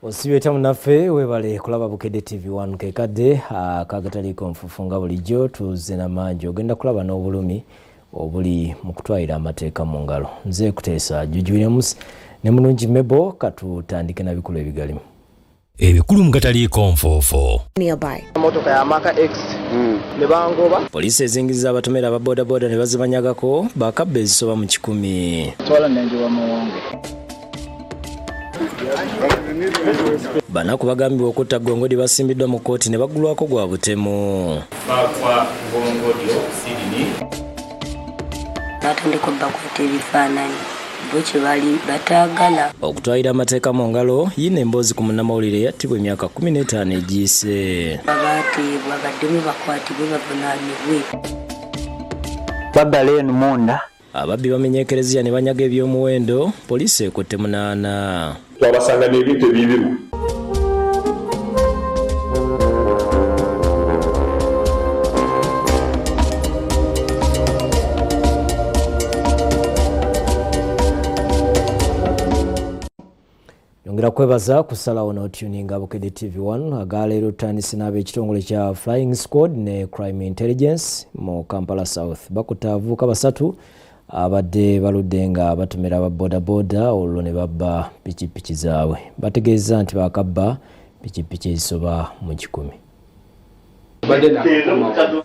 Osibye munaffe webale kulaba Bukedde TV1 kekadde akagataliko nfufunga bulijjo tuze namanji ogenda kulaba n'obulumi obuli mu kutwalira amateeka mu ngalo. Nze kuteesa Juju Williams ne Mulungi Mebo katutandike na bikulu ebigalimu. Ebikulu mugataliko nfoofo. Motoka ya Maka X ne bangoba. Poliisi ezingiza abatomera aba boda boda ne bazibanyagako bakabbe ezisoba mu 10. Twala nenje wa muwonge. Banaku bagambibwa okutta Gongodi basimbiddwa mu kkooti ne baggulwako gwa butemu. Bakwa Gongodio Sydney. Batandika bakwata ebifaananyi bwe bali batagala okutwalira amateeka mu ngalo yina emboozi ku munnamawulire yattibwa emyaka 15 egiyise. babateebwa baddemu bakwatibwe bavunaanibwe. Babalen Munda. Ababbi bamenye ekereziya ne banyaga ebyomuwendo poliisi ekutte 8. Twabasanga n'ebintu ebibiru. Yongera kwebaza kusalawo n'otuninga Bukedde TV1 agaleero tutandise n'ab'ekitongole kya Flying Squad ne Crime Intelligence mu Kampala South bakutte abavubuka basatu abadde baludde nga batomera aba boda boda olwo ne babba pikipiki zaabwe. Bategeeza nti bakabba pikipiki ezisoba mu 10.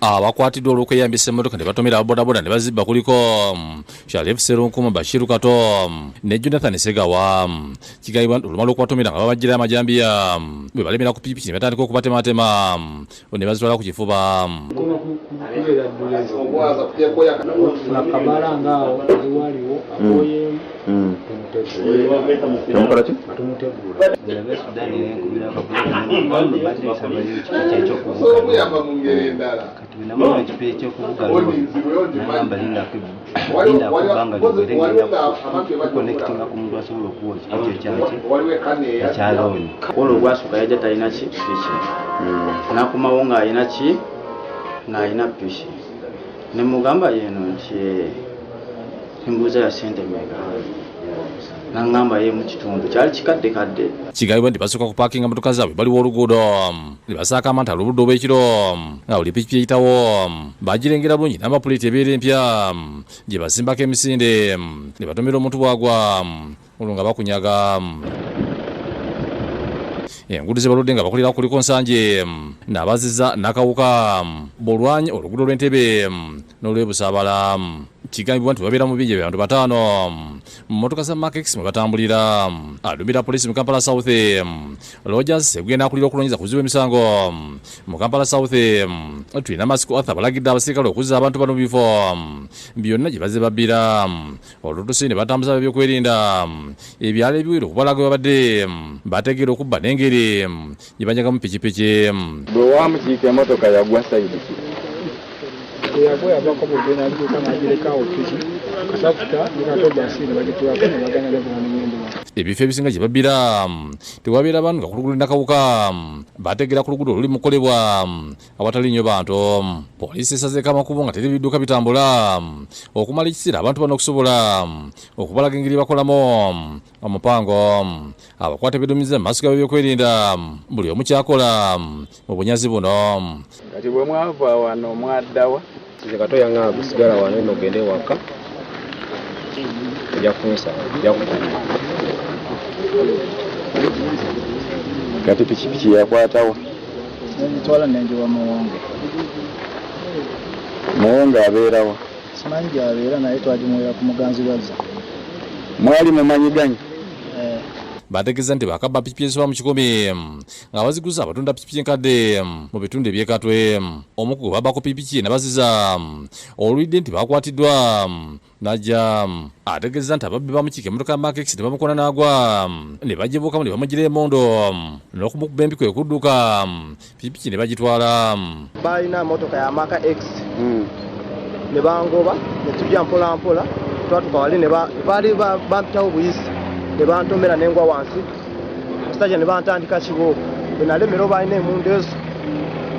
Abakwatiddwa olw'okweyambisa emmotoka ne batomera abodaboda ne bazibba kuliko Sharif Serunkuma Bashiru Kato ne Jonathan Segawa. Kigayibwa olumala okubatomera nga babajjira amajambiya bwe balemera ku pikipiki ne batandika okubatematema ne bazitwala ku kifuba. Nemugamba yeno nti embuuza ya sente mega nangamba ye mu kitundu kyali kikadde kadde. Kigayibwa nti basooka ku parking motoka zaabwe baliwo oluguudo ne basaaka amanta oludde obw'ekiro nga buli pikipiki eyitawo bagirengera bulungi n'amapuliiti ebeera empya gye basimbako emisinde ne batomera omuntu bwagwa olwo nga bakunyaga. Enguudo ze baludde nga bakolera kuliko nsanje n'abaziza n'akawuka b'olwanyi oluguudo lw'Entebbe n'olw'Ebusaabala. Kigambibwa nti babeera mu bingi abantu 5 mu motoka za Makex mwe batambulira. Aduumira poliisi mu Kampala South Rogers Segwena akulira okulonyiza kuziba emisango mu Kampala South tulina Masiko Arthur balagidde abasirikale okuzza abantu bano mu bifo byonna gye bazze babbira. Olutusi ne batambuza ebyokwerinda ebyalo ebiwero okubalaga babadde bategeera okubba n'engeri gye banyaga mu pikipiki. Bwe wamukiika emmotoka yagwa sayidi ki? Yagwe abako mugena alikuka najireka ofisi kasafuta nikatoba asini bagitwa kwa baganya level n'ingendo. Ebifo ebisinga gye babbira tewabeera abantu nga ku luguudo n'akawuka bategeera ku luguudo luli mukolebwa awatali nnyo bantu. Poliisi esazeeko amakubo nga teri bidduka bitambula okumala ekiseera abantu bano okusobola okubalaga engeri bakolamu omupango. Abakwate beedumiza mu maaso gaabwe ebyokwerinda buli omu kyakola mu bunyazi buno. Kati bwe mwava wano mwaddawa Kato yanga kusigala wano nogende waka yakunsa yakukanya kati pikipiki yakwatawo Twala nenje wa muwonge. Muwonge abeerawa Simanyi gy'abeera naye twagimwera ku muganzi wazza. mwali mumanyiganye. Bategeeza nti bakabba pikipiki ezisoba mu 10 nga baziguza abatunda pikipiki enkadde mu bitundu ebyekatwe. Omu ku babbako pikipiki ne baziza olwidde nti bakwatiddwa najja ategeeza nti ababbi bamukiika emmotoka ya Makex ne bamukona n'agwa ne bagibuukamu ne bamugira emondo n'okumukuba empiko ekudduka pikipiki ne bagitwala. Balina motoka ya Maka X ne bangoba ne tujja mpola mpola twatuka wali ne bali bampitawo buyisi ne bantomera n'engwa wansi musajja ne bantandika kibooko bwe nalemera balina emundu ezo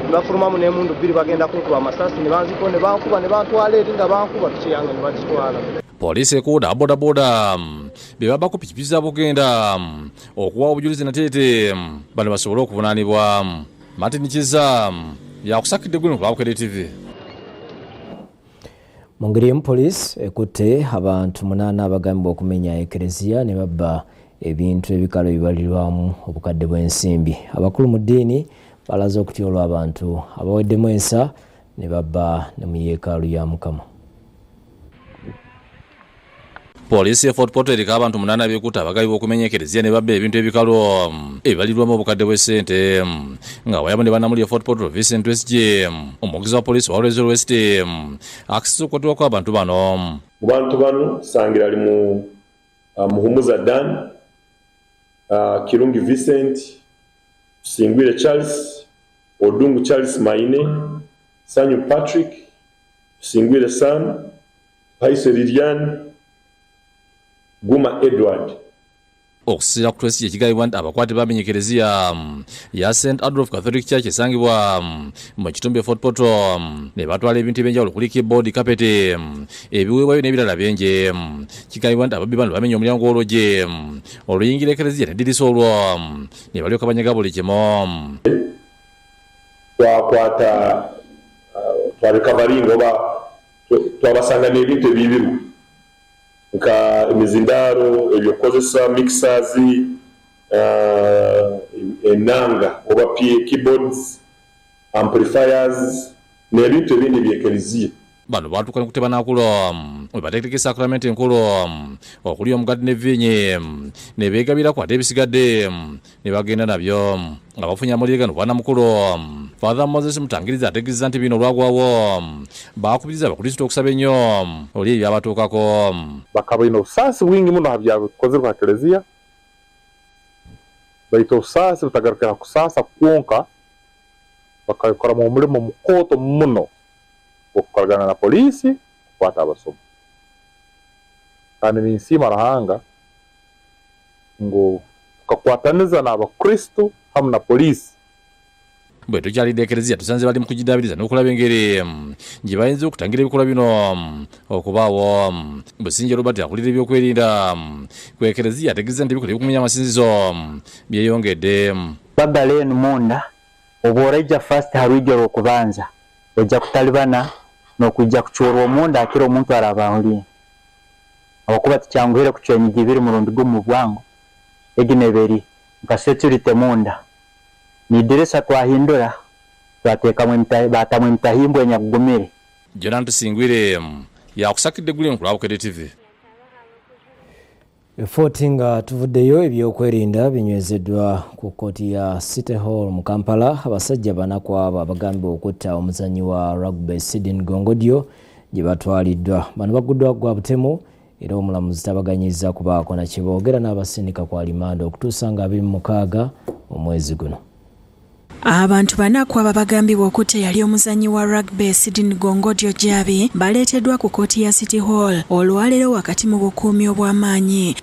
ne bafulumamu n'emundu 2 bagenda kunkuba amasasi ne banziko ne bankuba ne bantwala eri nga bankuba piki yange ne bagitwala. Poliisi ekuuda bodaboda be baba ku pikipiki zaabugenda okuwa obujulizi nateete bano basobole okuvunaanibwa. Martin Kiza yakusakidde gwe ku Bukedde TV. Mu ngeri emu poliisi ekutte abantu 8 abagambibwa okumenya ekereziya ne babba ebintu ebikalo ebibalirwamu obukadde bw'ensimbi. Abakulu mu ddiini balaze okutyolwa abantu abaweddemu ensa ne babba ne mu yeekaalu ya Mukama. Poliisi ya Fort Portal eriko abantu 8 abekutte abagambibwa okumenya ekereziya ne babba ebintu ebikalo ebibalirwamu obukadde bw'essente nga wayabonde bannamuli ya Fort Portal Vincent Westje omwogezi wa poliisi wa Olwezi West akisiza okukwatibwa kw'abantu bano. Mu bantu bano Sangira ali mu Muhumuza Dan, Kirungi Vincent, Singwire Charles, Odungu Charles Maine, Sanyu Patrick, Singwire Sam, Paise Lilian, Guma Edward. Okusira ku twesi ekigambibwa nti abakwate bamenye ekereziya ya St. Adolf Catholic Church esangibwa mu kitundu Fort Portal ne batwala ebintu ebyenjawulo kuli keyboard, carpet, ebiweebwayo n'ebirala bingi. Kigambibwa nti ababbi bano bamenye omulyango olwoje oluyingira ekereziya n'eddirisa olwo ne balyoka banyaga buli kimu. Twakwata twabikavaringa oba twabasanga n'ebintu ebibiru nka emizindaro, ebyokozesa, mixers, enanga oba keyboards, amplifiers n'ebintu ebindi by'ekereziya. Bano baatuuka ne kuteba nakulo we bateekeka sakramenti enkulu okuli omugadde ne vinyi ne beegabira kwate ebisigadde ne bagenda nabyo. Nga bafunye amuliro gano bwana mukulu Father Moses Mutangiriza ategeeza nti bino olwagwawo baakubiriza abakristo okusaba ennyo oli ebyabatuukako. Bakabaina obusaasi bwingi muno byakozerwa kereziya baita obusaasi butagarukira kusaasa kwonka bakabikora mu mulimo mukooto muno okukolagana na poliisi kukwata abasomi kandi ninsiima Ruhanga ngo tukakwataniza n'abakristo hamu na poliisi. Bwe tukyalidde ekereziya tusanze bali mu kugiddaabiriza n'okulaba engeri gye bayinza okutangira ebikolwa bino okubaawo. Businje Robert akulira ebyokwerinda ku ekereziya ategeeza nti ebikola ebyokumenya amasinzizo byeyongedde. Babbala eno munda oba orajja fast harwijja olw'okubanza ojja kutalibana n'okujja kukyolwa omunda akira omuntu arabahulire okuba tikyanguhire kucwenyigi biri murundi gumu bwangu egineberi nka security munda ni dirisa twahindura twateekamu batamu emitahimbwa enyakugumire. Jonathan Singwire yakusakidde guli ku Bukedde TV. Efoti nga tuvuddeyo ebyokwerinda binywezeddwa ku kkooti ya City Hall mu Kampala. Abasajja 4 kwabo abagambibwa okutta omuzannyi wa rugby Sidin Gongodio gye batwaliddwa. Bano baguddwa gwa butemu era omulamuzi tabaganyiza kubaako na kye boogera n'abasindika kwa limanda okutuusa nga 26 omwezi guno. Abantu 4 kwabo bagambibwa okutta yali omuzannyi wa rugby Sidin Gongodio Jabi baleeteddwa ku kkooti ya City Hall olwaleero wakati mu bukuumi obw'amaanyi.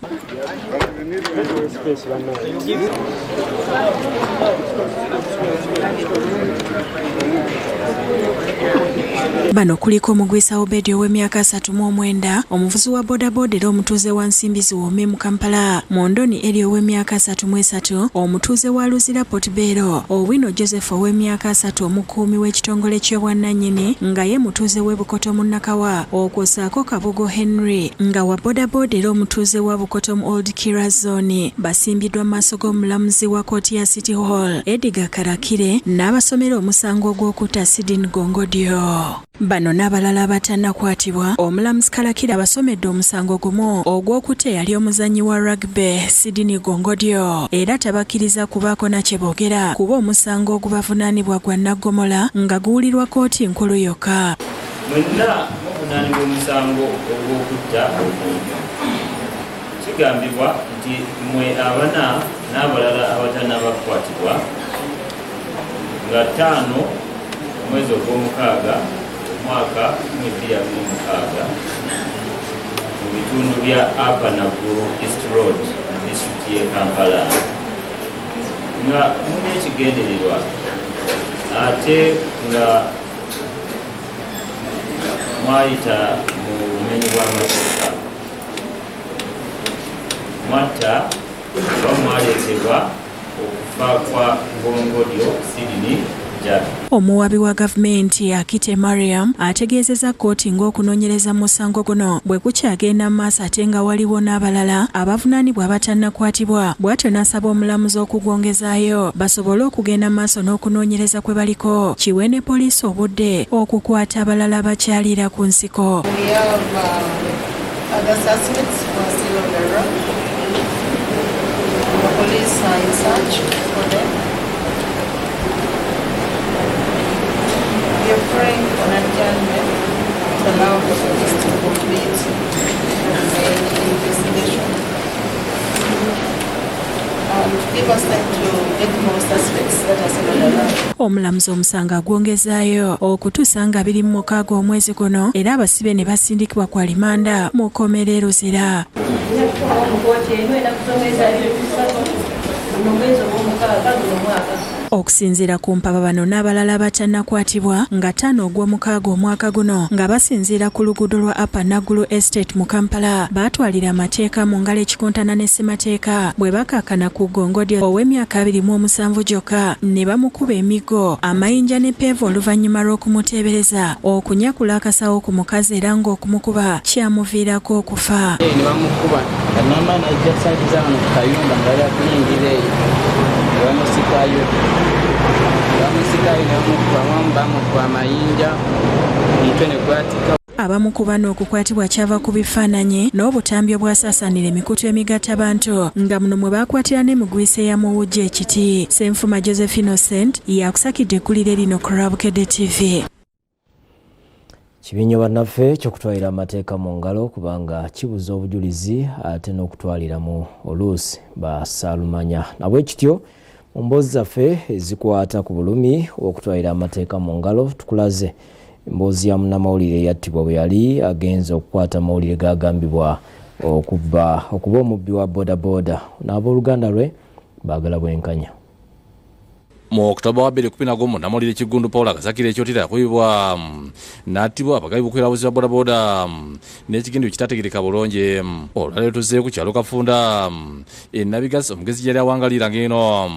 Bano kuliko omugwisa Obedi ow'emyaka 39, omuvuzi wa bodaboda era omutuuze wa Nsimbi Ziwome mu Kampala, Mondoni eri ow'emyaka 33, omutuuze wa Luzira Portbelo, Owino Joseph ow'emyaka 3 omukuumi w'ekitongole ky'obwannannyini nga ye mutuuze w'e Bukoto mu Nakawa, okwosaako Kabugo Henry nga wa bodaboda era omutuuze wa Bukoto mu Old Kira Zone basimbiddwa mu maaso g'omulamuzi wa kkooti ya City Hall Edgar Karakire n'abasomera omusango gw'okutta Sidin Gongodio. Bano n'abalala abatannakwatibwa omulamuzi Karakire abasomedde omusango gumu ogw'okutta yali omuzannyi wa rugby Sidin Gongodio era tabakkiriza kubaako na kye boogera kuba omusango ogubavunaanibwa gwa naggomola nga guwulirwa kkooti nkulu yokka. Mwenna muvunaanibwa omusango ogw'okutta kigambibwa nti mwe abana n'abalala abatannabakwatibwa nga 5 omwezi ogw'omukaaga mwaka 2026 mu bitundu bya Upper Naguru East Road disitulikiti y'e Kampala nga mulina ekigendererwa ate nga mwayita mu bumenyi bw'amateeka mwatta bamwaleetebwa okufa kwa Bongodio Sydney Jabi. Omuwabi wa gavumenti Akite Mariam ategeezezza kkooti ng'okunoonyereza mu musango guno bwe kukyagenda mu maaso ate nga waliwo n'abalala abavunaanibwa abatannakwatibwa. Bw'atyo n'asaba omulamuzi okugwongezaayo basobole okugenda mu maaso n'okunoonyereza kwe baliko kiwe ne poliisi obudde okukwata abalala bakyalira ku nsiko. We are praying for an adjournment to allow the police to complete the investigation and give us time to get more suspects that are still on the run. Omulamuzi omusango agwongezaayo okutuusa nga 26 omwezi guno era abasibe ne basindikibwa kwa limanda mu kkomera Luzira. Okusinziira ku mpaba bano n'abalala batannakwatibwa nga 5 ogw'omukaaga omwaka guno nga basinziira ku luguudo lwa Upper Nagulu Estate mu Kampala baatwalira amateeka mu ngalo ekikontana ne ssemateeka bwe bakakkana ku Bongodio ow'emyaka 27 gyokka ne bamukuba emigo amayinja ne peevu oluvannyuma lw'okumuteebereza okunyakula akasawo ku mukazi era ng'okumukuba kyamuviirako okufa. Ne bamukuba mama najja saakiza wano ku kayumba nga yakuyingira eyo bamusikayo bamukuba amayinja omutwe ne gwatika. Abamu ku bano okukwatibwa kyava ku bifaananyi n'obutambi obwasaasaanira emikutu emigattabantu nga muno mwe baakwatira n'emigwisa eyamuwujja ekiti. Ssenfuma Joseph Innocent yakusakidde eggulire lino ku Rabukedde TV. Kibinnyo bannaffe ky'okutwalira amateeka mu ngalo kubanga kibuza obujulizi ate n'okutwalira mu oluusi basaalumanya. Nabwe kityo mu mboozi zaffe ezikwata ku bulumi okutwalira amateeka mu ngalo tukulaze emboozi ya munnamawulire yattibwa bwe yali agenza okukwata amawulire gagambibwa okuba omubbi wa bodaboda n'abooluganda lwe baagala bwenkanya. Mu Oktoba wa 2011 munnamawulire Kigundu Paul Kasakire ekyotera yakubibwa n'attibwa abagabi bukwerabuzi ba bodaboda n'ekigendeyo kitategeereka bulungi. Olwaleero tuzze ku kyalo Kafunda Nabigasi omugezi yali awangalira ng'eno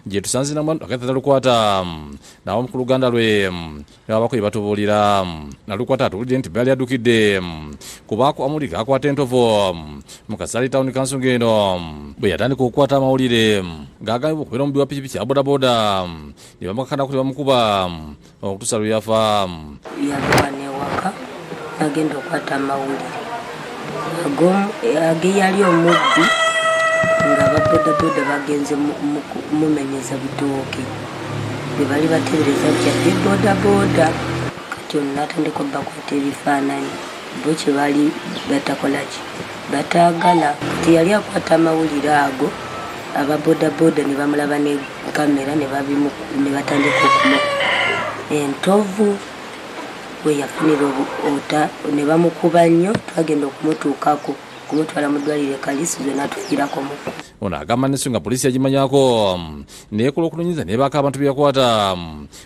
gye tusanze namu akatalukwata n'abamu ku luganda lwe abakozi batubuulira nalukwata atulidde nti baali addukidde kubaako amawulire gakwata entovu mu Kasali Town Council ng'eno bwe yatandika okukwata amawulire gagambibwa okubeera omubbi wa pikipiki ya bodaboda ne bamakana kuti bamukuba okutuusa lwe yafa. Yava newaka agenda okwata amawulire age yali omubbi nga babodaboda bagenze mumenyeza bitooke bwe bali batebereza jjadde bodaboda kati ono n'atandika bakwata ebifaananyi bo kye bali batakolaki bataagala kati yali akwata amawulire ago ababodaboda ne bamulaba ne kamera ne batandika okumukuba entovu we yafunira ota ne bamukuba nnyo twagenda okumutuukako kumutwala mu ddwaliro Kalisuze n'atufiirako mu. Ono agamba n'ensonga poliisi yagimanyako neekola okunonyeza neebaako abantu be yakwata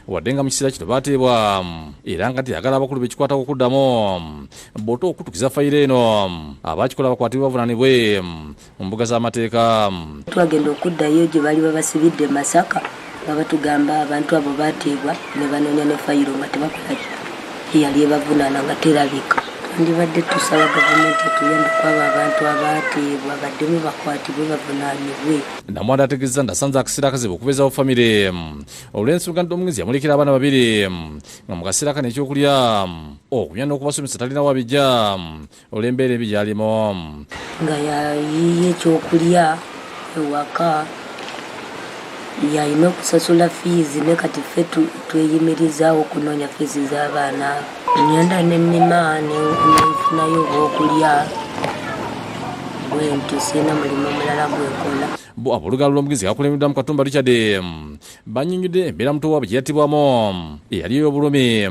wadde nga mu kiseera kino baateebwa era nga teyagala abakulu bekikwatako okuddamu bw'oto okutukiza fayiro eno abaakikola bakwatibwe bavunaanibwe mu mbuga z'amateeka. Twagenda okuddayo gye bali babasibidde Masaka nga batugamba abantu abo baateebwa ne banoonya ne fayiro nga tebakola yali ebavunaana nga terabika. Ndibadde tusaba gavumenti etuyambe kwabo abantu abaateebwa baddemu bakwatibwe bavunaanibwe. Namwanda ategeeza ndasanze akaseera akazibu okubeezawo famire olw'ensonga nti omugezi yamulikira abaana babiri nga mu kaseera kano ekyokulya okunya n'okubasomesa talina wabijja olw'embeera ebi gy'alimu. Nga yayiye ekyokulya ewaka yalina okusasula fiizi ne kati ffe tweyimirizaawo okunoonya fiizi z'abaana nyanda n'ennima nenfunayo obwokulya bwentyo siina mulimu omulala gwekola. Bo abooluganda lw'omugezi gakulembeddwa mu Katumba Richard bannyonnyodde embeera muto waabwe gye yattibwamu eyali ey'obulumi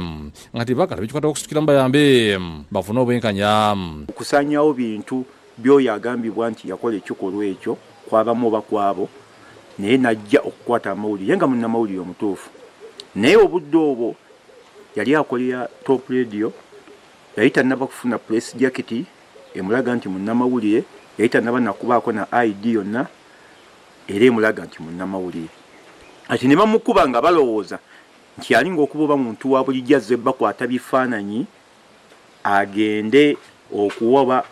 nga tebakala bekikwata okusukira mu bayambe bafune obwenkanya. Okusanyawo bintu by'oyo agambibwa nti yakola ekikolwa ekyo kwabamu oba kwabo naye najja okukwata amawulire nga munnamawulire omutuufu naye obudde obwo yali akolera Top Radio yali tannaba kufuna press jacket emulaga nti munnamawulire yayita naba nakubaako na ID yonna era emulaga nti munnamawulire ati ne bamukuba nga balowooza nti alinga okuba oba muntu wa bulijjo azze bakwata bifaananyi agende okuwaba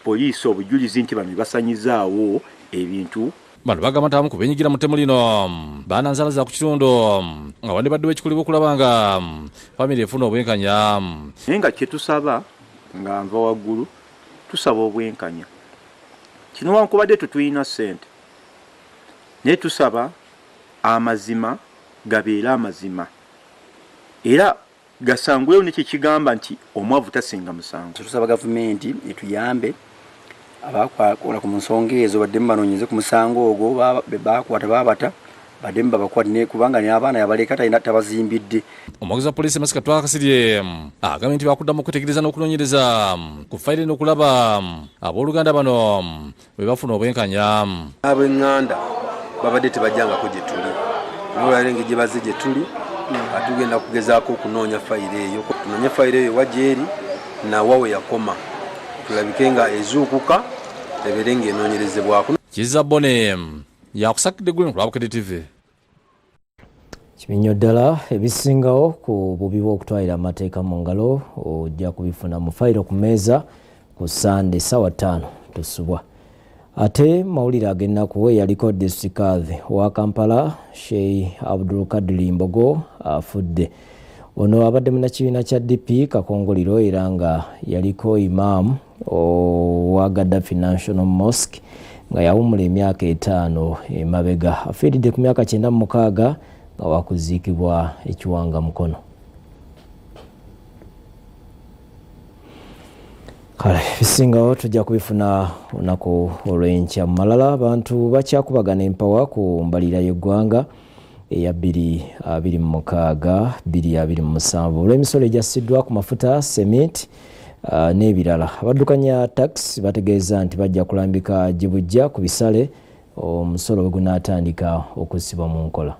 poliisi obujulizi nti bano basanyizaawo ebintu bano bagamba nti abamu ku beenyigira mu ttemu lino baananzalaza ku kitundu nga wandibaddewo ekikolebwa okulaba nga famire efuna obwenkanya naye nga kyetusaba nga nva waggulu tusaba obwenkanya kino wankubadde tetulina ssente naye tusaba amazima gabeere amazima era gasangwewo nekyekigamba nti omwavu tasinga musango. Tusaba gavumenti etuyambe abakola ku nsonga ezo baddemu banoonyeze ku musango ogwo bakwata babata baddemu babakwate kubanga n'abaana yabaleka tabazimbidde. Omuwagizi wa poliisi Masika Twakasirye agambye nti bakuddamu okutegereza n'okunoonyereza ku fayiro n'okulaba abooluganda bano bwe bafuna obwenkanya. Ab'enganda babadde tebajjangako gye tuli nolwaliro engeri gye bazze gye tuli atugenda kugezaako okunoonya fayiro eyo tunoonye fayiro eyo wagyeri nawawe yakoma tulabike nga ezuukuka ebeere ng'enoonyerezebwako. Kiza Bone yakusakidde gwe ku Lwabukede TV. Kibinnyo ddala ebisingawo ku bubi bw'okutwalira amateeka mu ngalo ojja kubifuna mu fayiro ku mmeeza ku Sande ssaawa 5 tusubwa. Ate mawulire ag'ennaku eyaliko District wa Kampala Sheikh Abdul Kadir Mbogo afudde. Ono abadde munnakibiina kya DP Kakongoliro era nga yaliko imam wa Gaddafi National Mosque nga yawumula emyaka 5 emabega. Afiiridde ku myaka 96 nga wakuziikibwa ekiwanga mukono. Kale bisingawo tujja kubifuna olunaku olw'enkya. Mu malala abantu bakyakubagana empawa ku mbalira y'eggwanga eya 2026-2027 olw'emisolo egyasiddwa ku mafuta sementi n'ebirala. Abaddukanya tax bategeeza nti bajja kulambika gibujja ku bisale omusolo bwe gunaatandika okussibwa mu nkola.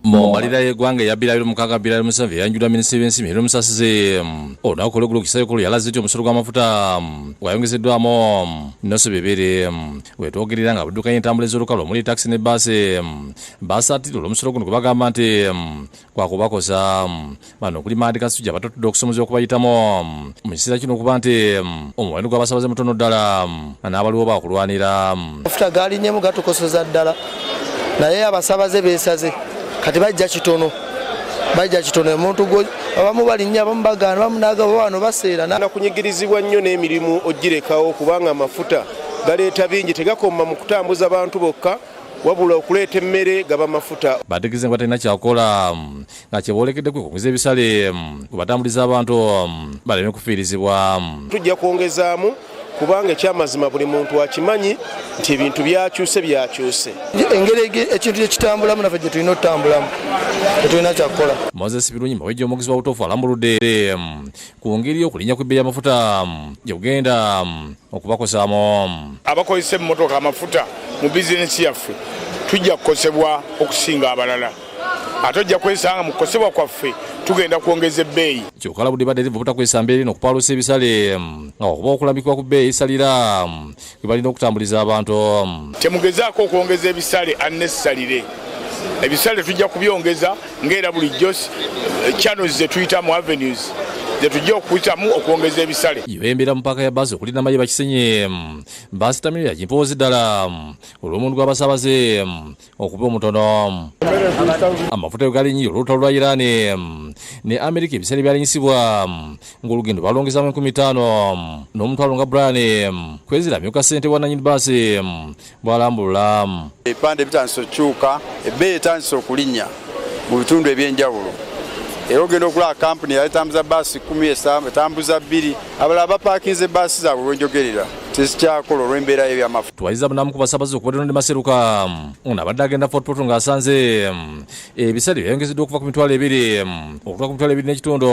Mu mbalira y'eggwanga eya 2026-2027 eyanjulwa minisitule w'ensi Mihiro Musasize olunaku olw'eggulo ku kisaawe ekikulu yalaze nti omusolo gw'amafuta gwayongezeddwamu nnusu bibiri. Wetwogerera nga abaddukanya entambula ez'olukale omuli takisi ne baasi baasatira olw'omusolo guno gwe bagamba nti gwakubakosa. Bano okuli Maadi Kasujja abatotudde okusomoza okubayitamu mu kiseera kino okuba nti omuwendo gw'abasaabaze mutono ddala n'abaliwo baakulwanira. Amafuta gaalinyemu gatukoseza ddala naye abasaabaze beesaze kati bajja kitono omuntu gwo abamu balinnya abamu bagaana bamunaga bano baseera na kunyigirizibwa nnyo n'emirimu ogirekawo kubanga amafuta galeeta bingi tegakoma mu kutambuza abantu bokka wabula okuleeta emmere gaba mafuta. Bategeeza nga talina kyakola nga kyeboolekedde kwekongeza ebisale kubatambuliza abantu baleme kufiirizibwa. Tujja kwongezaamu kubanga ekyamazima buli muntu akimanyi nti ebintu byakyuse. Engeri ekintu ekitambulamu naffe gye tulina okutambulamu tetulina kyakukola. Moses Birungi Mawejje omugizi wa butofu alambuludde ku ngeri y'okulinnya kw'ebbeeyi y'amafuta gye kugenda okubakosaamu. Abakozesa emmotoka amafuta mu bizinesi yaffe tujja kukosebwa okusinga abalala. Ate ojja kwesanga mu kukosebwa kwaffe tugenda kwongeza ebbeeyi. Kyokka labudde badde livubuta kwesamba eri n'okupaaluusa ebisale nga okuba okulambikibwa ku bbeeyi esalira kwe balina okutambuliza abantu. Temugezaako okwongeza ebisale unnecessarily. Ebisale tujja kubyongeza ng'era bulijjo channels ze tuyitamu avenues ze tujja okuyitamu okwongeza ebisale. Yembera mu paaka ya baasi okuli Namaye Bakisenye baasi Tamiro yagimpoozi ddala olw'omuntu gw'abasaabaze okuba omutono. Amafuta galinnya olutalo lwa Iran ne Amerika ebisale byalinyisibwa ng'olugendo balongezaamu 50 n'omutwalo nga Brian kweziramyuka ssente wa nannyini baasi bw'alambulula. Ebipande bitandise okukyuka, ebbeeyi etandise okulinnya mu bitundu eby'enjawulo. Era ogenda okulaba kampuni yatambuza baasi 10 etambuza 2 abalala bapaakinze baasi zaabwe lwenjogerera tesikyakola olw'embeera y'ebyamafuta. Twayiza munamu ku basaabaze okuba ne Maseruka ono abadde agenda Fort Portal ng'asanze ebisale byayongezeddwa okuva ku mitwalo 2 okutuuka ku mitwalo 2 n'ekitundu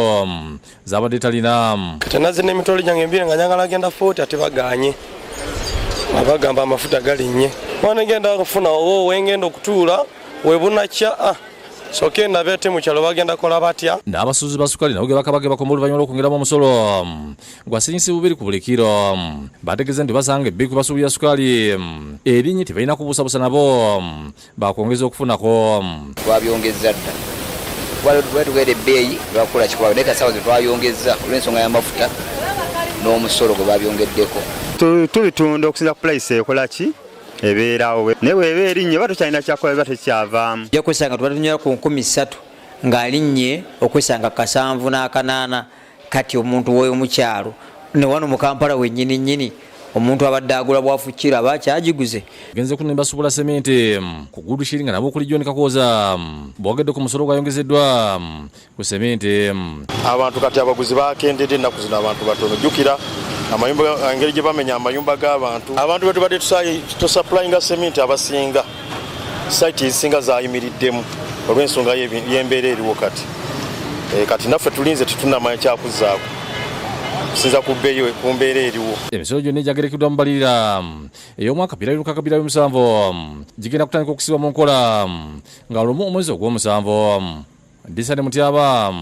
zaabadde talina. Kati naze n'emitwalo gyange 2 nga njagala agenda 40 ate bagaanye abagamba amafuta galinnye. Wana ngenda kufuna wengenda okutuula webunakya soke nabete mu kyalo bagenda kola batya n'abasuuzi ba sukali nabo gebakabage bakomba oluvannyuma lw'okwongeramu omusolo gwa sinyisi bubiri ku buli kiro bategeeza nti basanga ebbiri ku basuubira sukali erinnya tebalina kubuusabuusa nabo bakwongeza okufunako twabyongeza dda bwetugenda ebbeeyi lwakukola kikwawe naye kasawa ze twayongeza olw'ensonga y'amafuta n'omusolo gwe babyongeddeko tubitunda okusinza ku purayisi ekola ki ebeerawo naye bweba erinnya oba tokyalina kyakola biba tekyavaamu ojja kwesanga tuba tunywera ku 13 ng'alinnye okwesanga 7 n'akanaana kati omuntu woyo mukyalo ne wano mu Kampala wennyini omuntu abadde agula bwafukira aba kyagiguze genze kunimba subula sementi ku gudu shiringa nabo kuli John Kakooza bwogedde ku musolo gwayongezeddwa ku sementi abantu kati abaguzi bakendedde ennaku zino abantu batono jjukira amayumba engeri gye bamenya amayumba g'abantu abantu betu badde tusupplyinga sementi abasinga site ezisinga zayimiriddemu olw'ensonga y'embeera eriwo kati naffe tulinze tetunamanya kyakuzaako sinza ku mbeera eriwo emisolo gyonna egyagerekeddwa mu mbalirira ey'omwaka 2017 gigenda kutandika okusibwa mu nkola nga lumu omwezi ogw'omusanvu Disane Mutyaba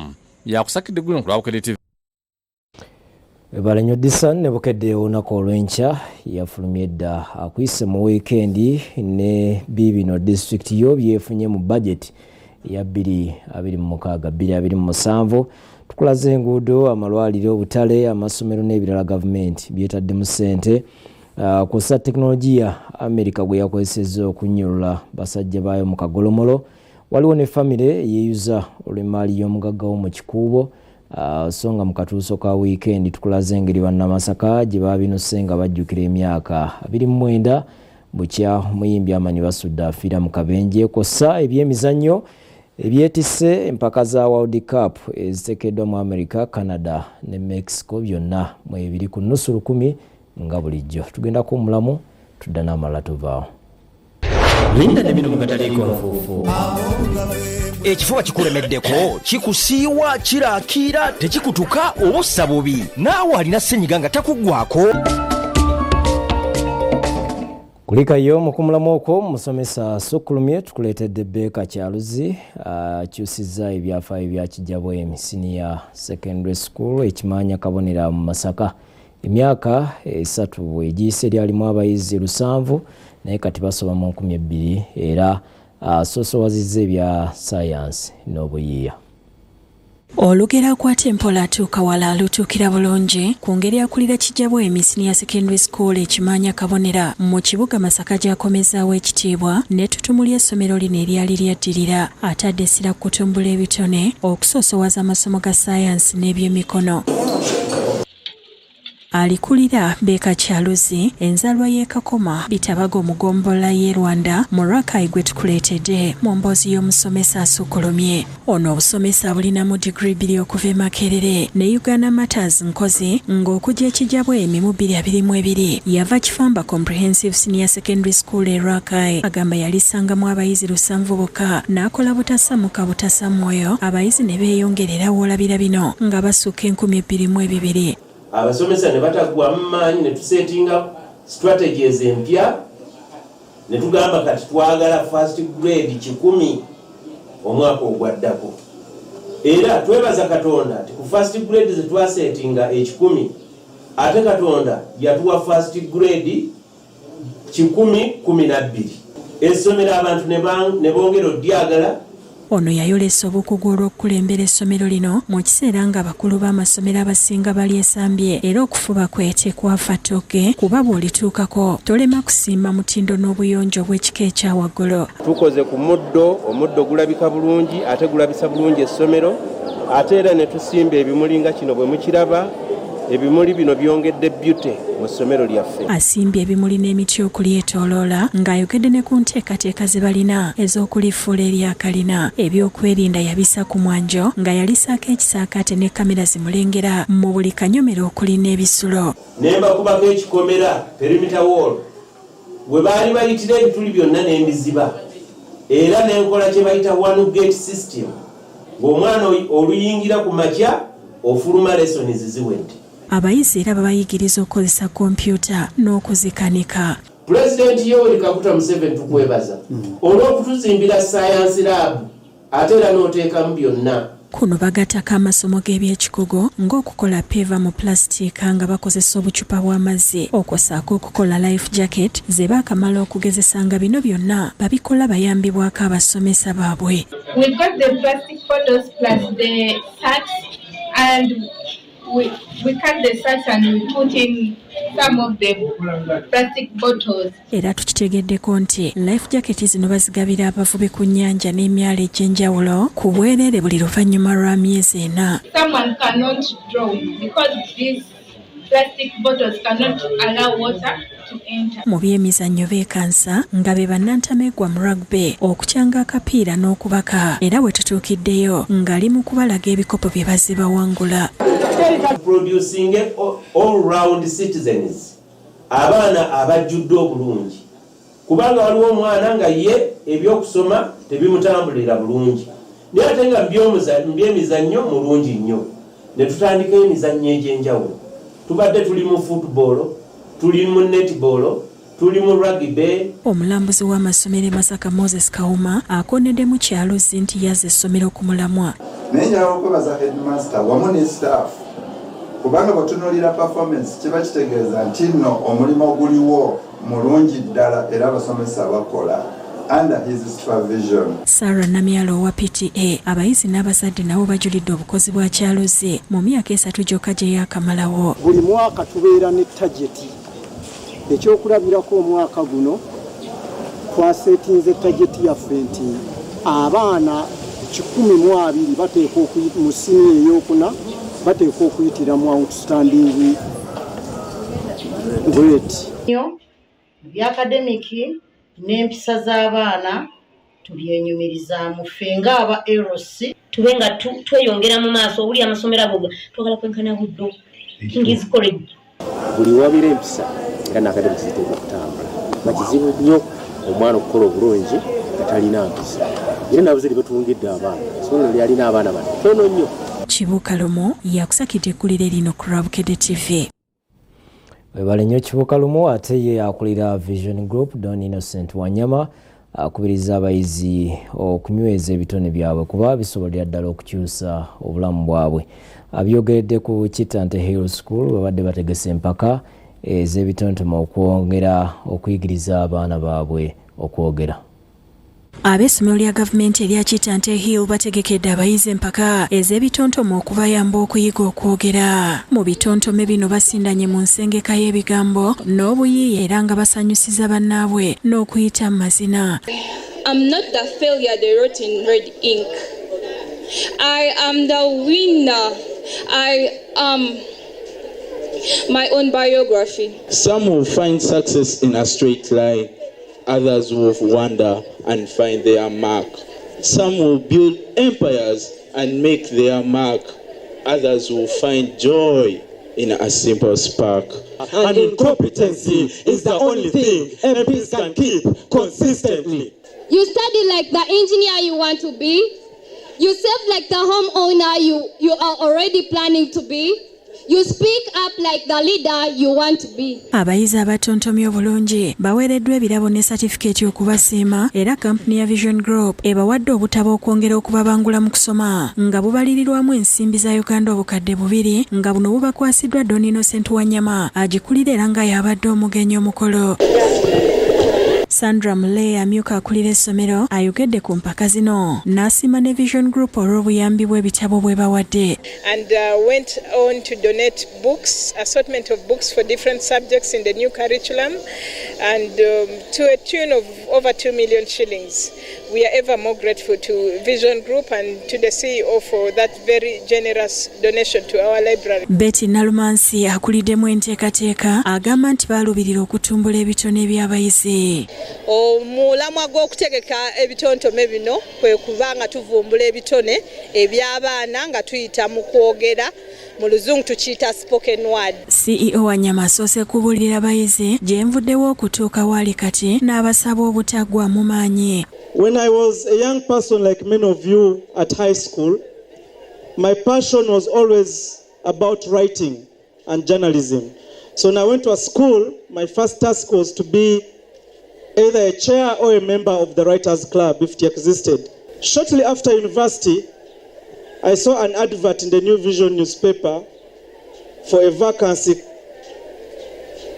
yakusakidde eggulu ku Lwabukede TV. Ebalanyo Disane ne bukedde olunaku olw'enkya yafulumye edda akuyise mu weekend ne Bibino district yo byefunye mu budget ya 2026-2027 tukulaze enguudo amalwaliro obutale amasomero n'ebirala gavumenti byetaddemu ssente kussa tekinologiya America gwe yakozesezza okunnyulula basajja baayo mu kagolomolo waliwo ne famire yeeyuza olw'emmaali y'omugagga wo mu kikuubo songa mu katuuso ka weekend tukulaze engeri bannamasaka gye baabinuse nga bajjukira emyaka 29 bukya muyimbi amanyi basudde afiira mu kabenje kossa ebyemizannyo ebyetisse empaka za World Cup eziteekeddwa mu America, Canada ne Mexico byonna mu 2:10 nga bulijjo tugenda ku mulamu tudda n'amalala tuvaawo linda ne bino mugataleeko nfuufu ekifuba kikulemeddeko kikusiiwa kiraakira tekikutuka obussa bubi naawe alina ssenyiga nga takuggwako kulikayo mukumulamu okwo musomesa Sukkulumye tukuleetedde Beka Kyaluzi kyusizza ebyafaayo bya Kijjabwemi Senior Secondary School ekimanya kabonera mu Masaka emyaka 3 egiyise lyalimu abayizi 700 naye kati basoba mu 2000 era sosowazizza ebya science n'obuyiiya. Olugero akwata empola atuuka wala alutuukira bulungi ku ngeri akulira Kijjabwemi Senior Secondary School ekimanya kabonera mu kibuga Masaka gy'akomezaawo ekitiibwa ne tutumulya essomero lino eryali lyaddirira atadde essira ku kutumbula ebitone okusoosowaza amasomo ga science n'ebyemikono. Alikulira Beka Kyaluzi enzalwa y'ekakoma bitabaga omugombola y'e Rwanda mu Rakai gwe tukuleetedde mu mboozi y'omusomesa Sukkulumye. Ono obusomesa bulinamu degree 2 okuva e Makerere ne Uganda Matters nkozi ng'okujja Kijjabwemi mu 2022 yava Kifamba Comprehensive Senior Secondary School e Rakai agamba yalisangamu abayizi 700 bokka n'akola butasamuka butasamwoyo abayizi ne beeyongerera woolabira bino nga basukka 2022. Abasomesa ne batagwamu maanyi ne tusetinga strategies empya ne tugamba kati twagala first grade 10 omwaka ogwaddako era twebaza Katonda ti ku first grade ze twasetinga 10 ate Katonda yatuwa first grade 10-12 essomero abantu ne bongera odyagala. Ono yayolesa obukugu olw'okukulembera essomero lino mu kiseera nga abakulu b'amasomero abasinga balyesambye era okufuba kwete kwafa ttooke kuba bw'olituukako tolema kusimba mutindo n'obuyonjo bw'ekika ekya waggulu. Tukoze ku muddo, omuddo gulabika bulungi ate gulabisa bulungi essomero ate era ne tusimba ebimuli nga kino bwe mukiraba ebimuli bino byongedde beauty mu ssomero lyaffe. Asimbye ebimuli n'emiti okulyetooloola ng'ayogedde ne ku nteekateeka ze balina ez'okulifuula eryakalina ebyokwerinda yabisa ku mwanjo nga yalisaako ekisaakaate ne kamera zimulengera mu buli kanyomero okulina ebisulo. Ne mbakubako ekikomera perimeter wall we baali bayitira ebituli byonna n'embiziba era n'enkola kye bayita one gate system ng'omwana oluyingira ku makya ofuluma lessons ziwedde. Abayizi era babayigiriza okukozesa kompyuta n'okuzikanika. President Yoweri Kaguta Museveni tukwebaza olw'okutuzimbira science lab ate era n'oteekamu byonna. Kuno bagattako amasomo g'ebyekikugu ng'okukola peva mu plastika nga bakozesa obucupa bw'amazzi okwosaako okukola life jacket ze baakamala okugezesa nga bino byonna babikola bayambibwako abasomesa baabwe. We got the plastic bottles plus the sacks and we cut the sacks and we put in some of the plastic bottles. Era tukitegeddeko nti life jacket zino bazigabira abavubi ku nnyanja n'emyalo egy'enjawulo ku bwereere buli luvannyuma lwa myezi 4. Someone cannot drown because these plastic bottles cannot allow water to enter. Mu byemizannyo beekansa nga be bannantameggwa mu rugby okukyanga akapiira n'okubaka era bwe tutuukiddeyo ng'ali mu kubalaga ebikopo bye bazze bawangula. Producing all round citizens, abaana abajjudde obulungi, kubanga waliwo omwana nga ye ebyokusoma tebimutambulira bulungi naye ate nga byemizannyo mulungi nnyo. Ne tutandika emizannyo egy'enjawulo. Tubadde tuli mu football, tuli mu netball, tuli mu rugby. Omulambuzi w'amasomero Masaka Moses Kauma akonedde mu kyalozi nti yazze essomero ku mulamwa. Naye njagala okwebaza headmaster wamu ne staff kubanga bwetunuulira performance kiba kitegeeza nti nno omulimu guliwo mulungi ddala era abasomesa bakola under his supervision. Sarah Namyalo wa PTA abayizi n'abazadde nabo bajulidde obukozi bwa kyalozi mu myaka 3 gyokka gye yaakamalawo. Buli mwaka tubeera ne tageti. Ekyokulabirako omwaka guno twaseetinze tageti yaffe nti abaana 12 bateekwa mu siniya ey'okuna bateekwa okuyitira mu outstanding grade. Byakademiki n'empisa z'abaana tulyenyumirizaamu ffe ng'aba LC tube nga tweyongera mu maaso obuli amasomero ago twagala kwenkana buddo King's College. Buli wabira empisa nga n'akademiki ziteekwa okutambula bakizibu nnyo omwana okukola obulungi nga talina mpisa era n'abazadde batungidde abaana essomero lyalina abaana batono nnyo. Kibuuka Lumu yakusakidde ekkuliro lino ku Rabukedde TV. Webale nnyo Kibuuka Lumu ate ye akulira Vision Group Don Innocent Wanyama akubiriza abayizi okunyweza ebitone byabwe kuba bisobolera ddala okukyusa obulamu bwabwe. Abyogeredde ku Kitante Hill School babadde bategese empaka ez'ebitontoma okwongera okuyigiriza abaana baabwe okwogera. Ab'essomero lya gavumenti erya Kitante Hill bategekedde abayizi empaka ez'ebitontoma okubayamba okuyiga okwogera. Mu bitontome bino basindanye mu nsengeka y'ebigambo n'obuyiiya era nga basanyusiza bannaabwe n'okuyita mu mazina. I'm not the failure they wrote in red ink. I am the winner. I am my own biography. Some will find success in a straight line. Others will wander and find their mark. Some will build empires and make their mark. Others will find joy in a simple spark. And incompetency is the only thing MPs can keep consistently. You study like the engineer you want to be. You save like the homeowner you are already planning to be. You speak up like the leader you want to be. Abayizi abatontomye obulungi baweereddwa ebirabo ne certificate okubasiima era kampuni ya Vision Group ebawadde obutabo okwongera okubabangula mu kusoma nga bubalirirwamu ensimbi za Uganda obukadde 2 nga buno bubakwasiddwa Don Innocent Wanyama agikulira era nga yabadde omugenyi omukolo. Sandra Mule amyuka akulira essomero ayogedde ku mpaka zino n'asiima ne Vision Group olw'obuyambi bw'ebitabo bwe bawadde. And went on to donate books, assortment of books for different subjects in the new curriculum, and to a tune of over 2 million shillings. We are ever more grateful to Vision Group and to the CEO for that very generous donation to our library. Betty Nalumansi akuliddemu enteekateeka agamba nti baalubirira okutumbula ebitone by'abayizi. Omulamwa gw'okutegeka ebitontome bino kwe kubanga tuvumbula ebitone eby'abaana nga tuyita mu kwogera mu luzungu tukiyita spoken word. CEO Wanyama asoose kubuulira abayizi gye nvuddewo okutuuka waali kati n'abasaba obutaggwa mu maanyi. When I was a young person like many of you at high school, my passion was always about writing and journalism. So when I went to a school, my first task was to be either a chair or a member of the Writers Club, if it existed. Shortly after university, I saw an advert in the New Vision newspaper for a vacancy,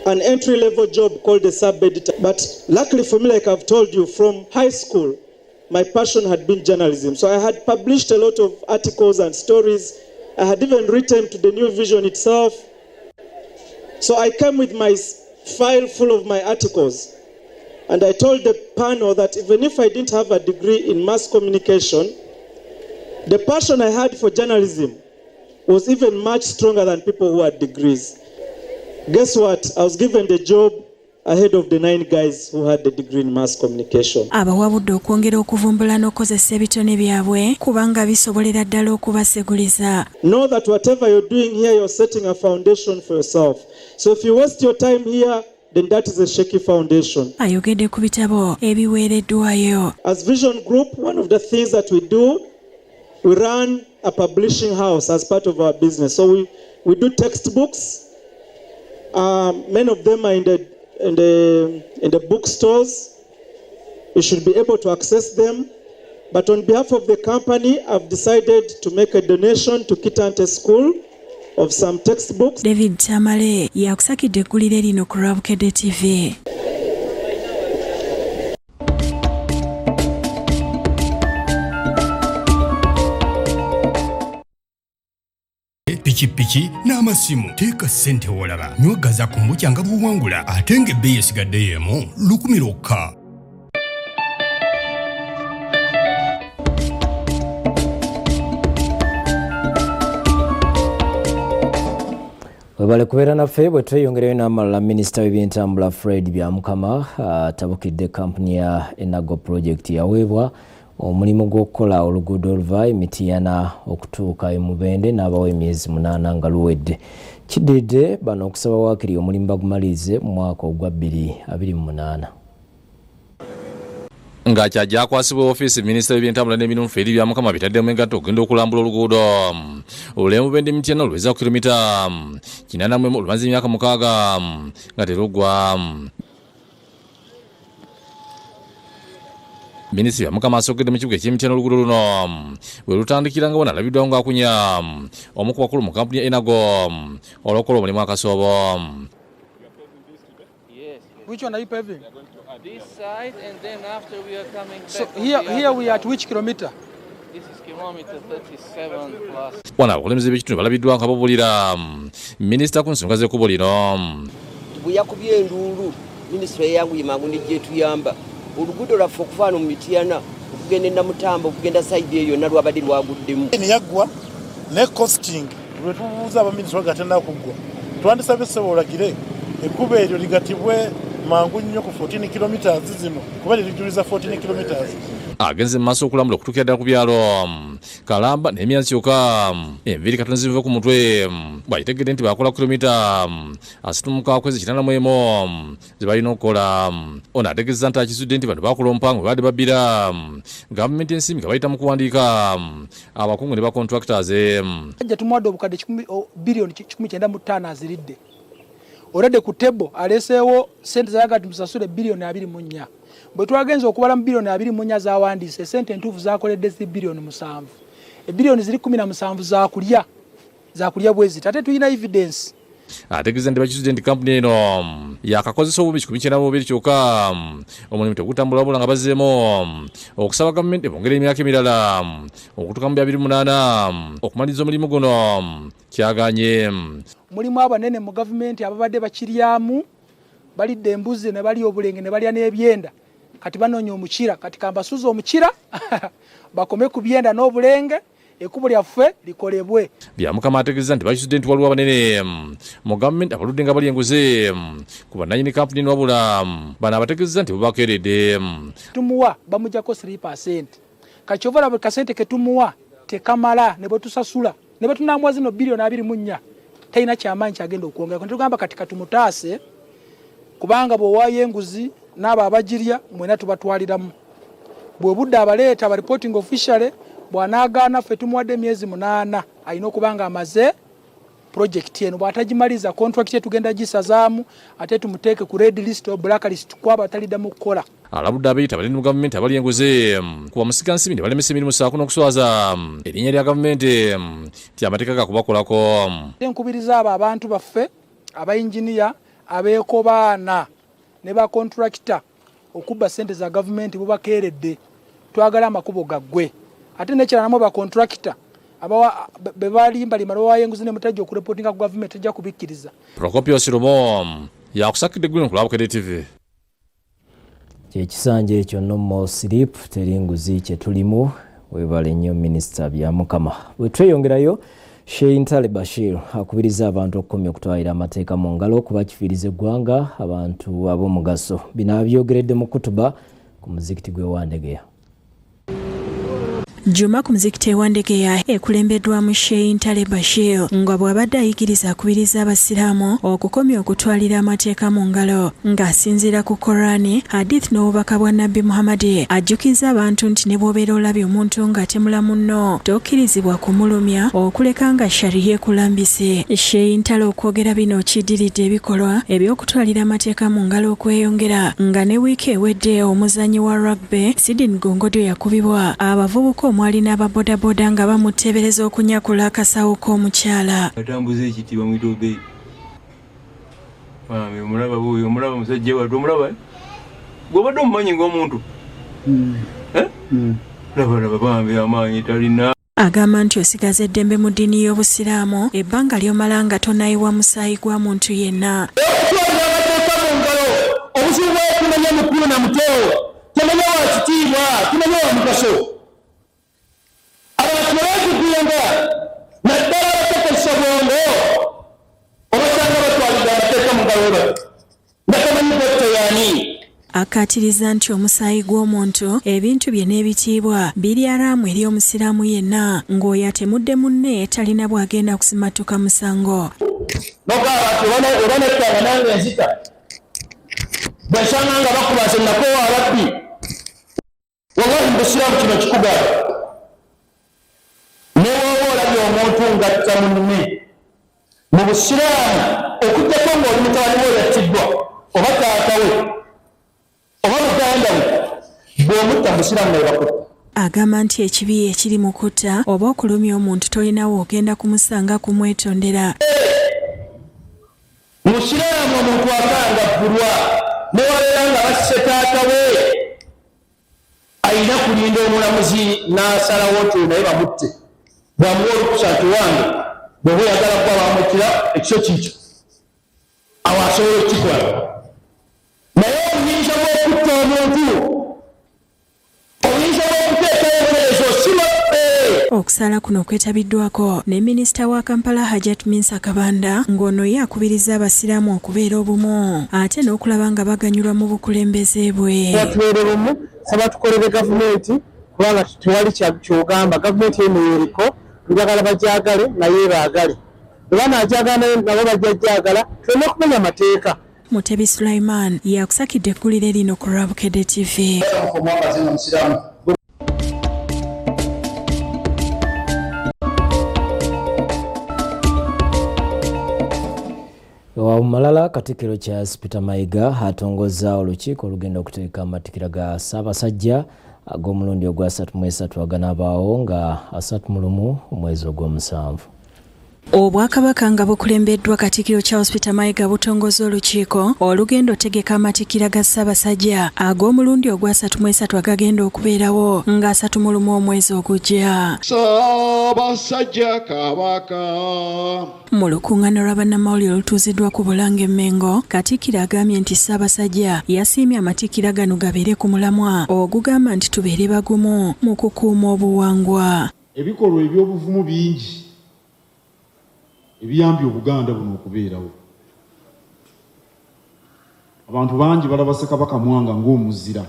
an entry-level job called a sub-editor. But luckily for me, like I've told you, from high school, my passion had been journalism. So I had published a lot of articles and stories. I had even written to the New Vision itself. So I came with my file full of my articles. And I told the panel that even if I didn't have a degree in mass communication, the passion I had for journalism was even much stronger than people who had degrees. Guess what? I was given the job ahead of the 9 guys who had the degree in mass communication. Abawabudde okwongera okuvumbula n'okozesa ebitone byabwe kubanga bisobolera ddala okubaseguliza. Know that whatever you're doing here, you're setting a foundation for yourself. So if you waste your time here, then that is a shaky foundation. Ayogedde ku bitabo ebiweereddwayo. As Vision Group, one of the things that we do, we run a publishing house as part of our business. So we do textbooks. Many of them are in the bookstores. You should be able to access them. But on behalf of the company, I've decided to make a donation to Kitante School of some textbooks. David Tamale yakusakidde eggulire lino ku Rabukedde TV. Piki n'amasimu teeka ssente wolaba nywagaza kumbucha nga buwangula ate ng'ebbeeyi esigaddeyo emu 10 lokka. Webale kubeera naffe bwe tweyongereyo n'amalala minisita w'ebyentambula Fred Byamukama atabukidde kampuni ya Enago Project yaweebwa omulimu gw'okukola oluguudo oluva Mityana okutuuka e Mubende n'abawa emyezi 8 nga luwedde. Kiddiridde bano okusaba waakiri omulimu bagumalize mu mwaka ogwa 2028. nga kyajja akwasibwa ofiisi minisita w'ebyentambula n'emirimu Fred Byamukama bitaddemu engato okugenda okulambula oluguudo olw'e Mubende Mityana oluweza ku kilomita 84 olumaze emyaka 6 nga teruggwa. Minisita Byamukama asogedde mu kibuga eky'Emityana oluguudo luno bwe lutandikira nga bonalabiddwawo ng'akunya omu ku bakulu mu kampuni ya Enago olw'okukola omulimu akasoobo. Which one are you paving? This side, and then after we are coming back. So here we are at which kilometer? This is kilometer 37 plus. Wana abakulembeze b'ekitundu balabiddwa nga babuulira minisita ku nsonga z'ekkubo lino. Buyakubye enduulu minisitule yangu yimangu nejje tuyamba oluguudo lwaffe okuvaana mu Mityana okugenda e Namutamba okugenda sayidi eyo yonna lwabadde lwaguddemu. Yaggwa ne costing lwe tubuuza abaminisitule gatenda kuggwa twandisabye ssebo olagire ekkubo eryo ligatibwe mangu nnyo ku 14 kilometers zino kuba lijuliza 14 kilometers. Agenze mu maaso okulambula okutuukira ddala ku byalo Kalamba n'emyansi yokka enviiri katono ziva ku mutwe bwayitegedde nti bakola kilomita 61 ze balina okukola. Ono ategeeza nti akizudde nti bano bakola omupango baadde babbira gavumenti ensimbi nga bayita mu kuwandiika abakungu ne bacontractors. Ajja tumuwadde obukadde bilioni 195 aziridde. Already ku table aleseewo sente zayaga tumusasule bilioni 24. Bwe twagenze okubala mu bilioni 24 zawandiise sente entuufu zakoledde zi bilioni 7. Ebilioni ziri 17 zakulya bwezi. Ate tulina evidence. Ategeeza nti bakizudde nti kampuni eno yakakozesa obubi 12 kyokka omulimu tegutambula wabula nga bazzeemu okusaba gavumenti ebongere emyaka emirala okutuuka mu 2028 okumaliriza omulimu guno kyaganye. Mulimu abanene mu gavumenti ababadde bakiryamu balidde embuzi ne balya obulenge ne balya n'ebyenda kati banoonya omukira kati kambasuza omukira bakome ku byenda n'obulenge ekkubo lyaffe likolebwe. Byamukama ategeeza nti bakizudde nti waliwo abanene mu gavumenti abaludde nga bali enguzi ku bannannyini kampuni wabula bano abategeeza nti bubakeeredde. Tumuwa bamugyako 3%. Kati kyova buli kasente ke tumuwa tekamala ne bwe tusasula ne bwe tunamuwa zino bilioni 24 talina kyamaanyi kyagenda okwongera. Tugamba kati katumutaase kubanga bw'owaayo enguzi n'abo abagirya mwena tubatwaliramu. Bwe budde abaleeta aba reporting officially bw'anaagaana ffe tumuwadde emyezi 8 alina okubanga amaze project eno bw'atagimaliza contract ye tugenda gisazaamu ate tumuteeke ku red list or black list kwaba ataliddamu kukola. Alabudde abayita bali mu gavumenti abali enguze kuba musigansimbi ne balemesa emirimu saako n'okuswaza erinnya lya gavumenti nti amateeka gakubakolako. Nkubiriza abo abantu baffe abayinginiya abeekobaana ne bakontrakita okubba ssente za gavumenti bubakeeredde twagala amakubo gaggwe ate nekirala namwe bakontrakita bebalimbalima lwawayo enguzi ne mutajja okureportinga ku gavumenti tajja kubikkiriza. Procopio Siromo yakusakidde gwino ku Lwabukede TV. Kyekisanja ekyo no more sleep teri nguzi kye tulimu webale nnyo minisita bya Mukama. Bwe tweyongerayo Sheikh Ntale Bashir akubiriza abantu okukomya okutwalira amateeka mu ngalo kuba kifiiriza eggwanga abantu ab'omugaso. Bino abyogeredde mu kutuba ku muzikiti gwe Wandegeya. Juma ku muzikiti wa Ndegeya ekulembeddwamu Sheikh Ntale Bashir nga bw'abadde ayigiriza akubiriza abasiraamu okukomya okutwalira amateeka mu ngalo ng'asinziira ku Korani, hadith n'obubaka bwa Nabbi Muhammad ajjukiza abantu nti ne bw'obeera olabye omuntu ng'atemula munno tokkirizibwa kumulumya okuleka nga shariya ekulambise. Sheikh Ntale okwogera bino kiddiridde ebikolwa eby'okutwalira amateeka mu ngalo okweyongera nga ne wiiki ewedde omuzannyi wa rugby Sidin Gongodo yakubibwa abavubuka omwali n'ababodaboda nga bamuteebereza okunyakula akasawo k'omukyala. Atambuza ekitiibwa mwitobe. Omulaba bw'oyo, omulaba musajja wattu, omulaba gw'obadde omumanyi ng'omuntu. Laba bambi amaanyi talina. Agamba nti osigaza eddembe mu ddiini y'obusiraamu ebbanga ly'omala nga tonayiwa musaayi gwa muntu yenna. Okutwalira amateeka mu ngalo obuzibu bw'okumanya mukulu na muto temanya wa kitiibwa temanya wa mugaso. Abantu bakugenda naddala abateekesa bwongo obasanga batwalira amateeka mu ngalo nga tamanyi bwetto yaani. Akatiriza nti omusaayi gw'omuntu ebintu bye n'ebitiibwa biri araamu eri omusiraamu yenna ng'oyo atemudde munne talina bw'agenda kusimatuka musango. Oba nettanga nange enzita bwensanga nga bakubaza ennakowa ababbi wallahi mu busiraamu kino kikugaala. Newoba olabye omuntu ng'atta munne mu busiraamu okuddako ng'oli mutabani we yattiddwa oba taata we oba muganda we bw'omutta musiraamu naye bakutta. Agamba nti ekibi ekiri mu kutta oba okulumya omuntu tolinawo ogenda kumusanga kumwetondera. Musiraamu omuntu akangavvulwa newabeera nga basse taata we alina kulinda omulamuzi n'asalawo nti naye bamutte bwamuwa olukusa nti wange bw'oba oyagala kuba bamukira ekisyo kiikyo awo asobola okukikola. Naye obuyinza bw'okutta omuntu obuyinza bw'okuteekayo obuleezo siba Okusala kuno kwetabiddwako ne minisita wa Kampala Hajat Minsa Kabanda ng'ono ye akubiriza abasiraamu okubeera obumu ate n'okulaba nga baganyulwa mu bukulembeze bwe. Batubeere bumu saba tukolere gavumenti kubanga tewali kyogamba gavumenti eno yeriko njagala bajagale naye baagale oba naajagala nabo bajajagala tulina okumenya amateeka. Mutebi Sulaiman yakusakidde eggulire lino ku Lwabukede TV. Wamalala Katikkiro Charles Peter Mayiga atongozza olukiiko olugenda okuteeka amatikira ga Ssaabasajja ag'omulundi ogwa 33 aganaabaawo nga 31 omwezi ogw'omusanvu. Obwakabaka nga bukulembeddwa Katikkiro Charles Peter Mayiga butongoza olukiiko olugenda otegeka amatikira ga Ssaabasajja ag'omulundi ogwa 33 agagenda okubeerawo nga 31 omwezi ogujja. Ssaabasajja Kabaka. Mu lukuŋŋaana lwa bannamawulire olutuuziddwa ku Bulange Mmengo, Katikkiro agambye nti Ssaabasajja yasiimye amatikira gano gabeere ku mulamwa ogugamba nti tubeere bagumu mu kukuuma obuwangwa. Ebikolwa eby'obuvumu bingi ebiyambye Obuganda buno okubeerawo. Abantu bangi balaba Ssekabaka Mwanga ng'omuzira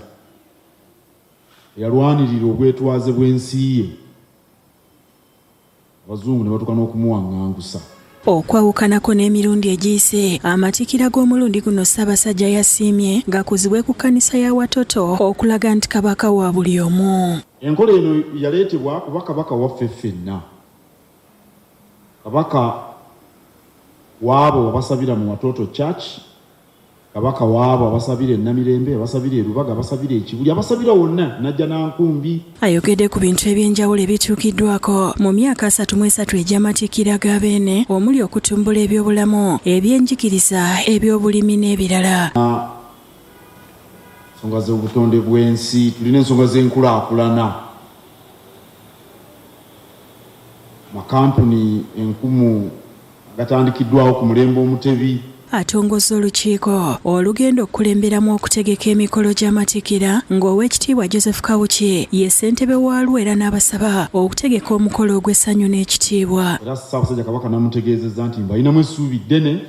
eyalwanirira obwetwaze bw'ensi ye, abazungu ne batuuka n'okumuwaŋŋangusa. Okwawukanako n'emirundi egiyise amatikira g'omulundi guno Ssaabasajja yasiimye gakuzibwe ku kkanisa ya Watoto okulaga nti Kabaka wa buli omu. Enkola eno yaleetebwa kuba Kabaka waffe ffenna. Kabaka waabo abasabira mu Watoto Church, Kabaka waabo abasabira Namirembe, abasabira Rubaga, abasabira Ekibuli, abasabira wonna najja Nankumbi. Ayogedde ku bintu ebyenjawulo ebituukiddwako mu myaka 33 egy'amatikkira ga Beene omuli okutumbula ebyobulamu, ebyenjigiriza, ebyobulimi n'ebirala. Ensonga z'obutonde bw'ensi, tulina ensonga z'enkulaakulana. Makampuni enkumu agatandikiddwawo ku mulembe omutebi. Atongozza olukiiko olugenda okukulemberamu okutegeka emikolo gy'amatikkira ng'Oweekitiibwa Joseph Kawuki ye ssentebe waalwo era n'abasaba okutegeka omukolo ogw'essanyu n'ekitiibwa. Era Ssaabasajja Kabaka n'amutegeezezza nti balinamu essuubi ddene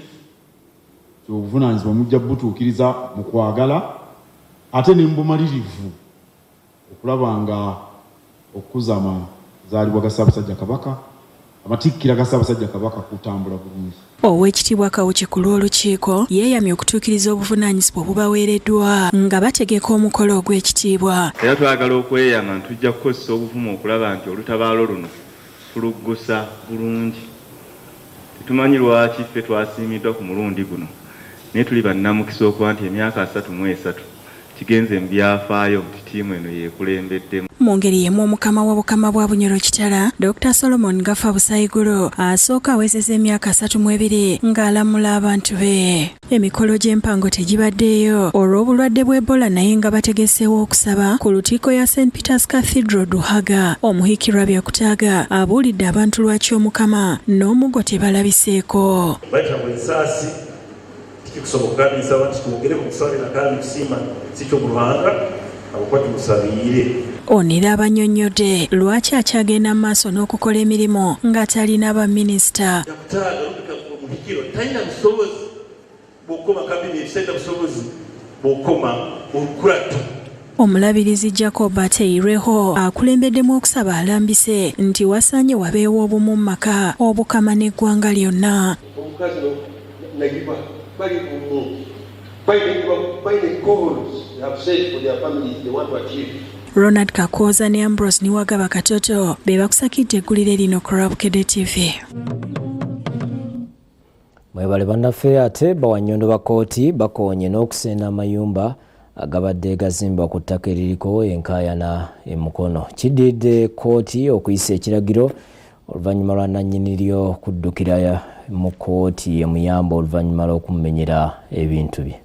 obuvunaanyizibwa mujja butuukiriza mu kwagala ate ne mu bumalirivu okulaba nga okukuza amazaalibwa ga Ssaabasajja Kabaka, amatikkira ga Ssaabasajja Kabaka kutambula bulungi. Oweekitiibwa Kawuki ku lw'olukiiko yeeyamye okutuukiriza obuvunaanyizibwa obubaweereddwa nga bategeka omukolo ogw'ekitiibwa. Era twagala okweyama tujja kukozesa obuvumu okulaba nti olutabaalo luno tuluggusa bulungi. Tetumanyi lwaki ffe twasiimiddwa ku mulundi guno, naye tuli bannamukisa okuba nti emyaka 33 kigenze mu byafaayo nti ttiimu eno yeekulembeddemu. Mu ngeri y'emu omukama w'obukama bwa Bunyoro Kitala, Dr. Solomon Gafa Busaiguro asooka awezezza emyaka 32 ng'alamula abantu be. Emikolo gy'empango tegibaddeeyo olw'obulwadde bw'Ebola naye nga bategeseewo okusaba ku lukiiko ya St. Peter's Cathedral Duhaga. Omuhikirwa Byakutaaga abuulidde abantu lwaki omukama n'omugo tebalabiseeko. Baita mu nsaasi tikikusoboka bisaba kitwongere ku kusalira kandi kusiima si ky'obuhanga abukuba tumusabire. Onera abannyonnyodde lwaki akyagenda mu maaso n'okukola emirimu nga talina baminisita. Yakutaaga lubika omuhikirwa talina busobozi bw'okukoma kabineti, talina busobozi bw'okukoma olukuratu. Omulabirizi Jacob Ateireho akulembeddemu okusaba alambise nti wasaanye wabeewo obumu mu maka, obukama n'eggwanga lyonna. Omukazi nagibwa bali bumu, balina goals they have set for their families they want to achieve. Ronald Kakoza ne Ambrose Niwagaba Katoto be bakusakidde eggulire lino ku Rabukedde TV. Mwebale bannaffe ate bawannyondo ba kkooti bakoonye n'okusenda amayumba agabadde gazimbwa ku ttaka eririko enkaayana e Mukono. Kiddiridde kkooti okuyisa ekiragiro oluvannyuma lwa nannyini lyo kuddukira mu kkooti emuyamba oluvannyuma lw'okumumenyera ebintu bye.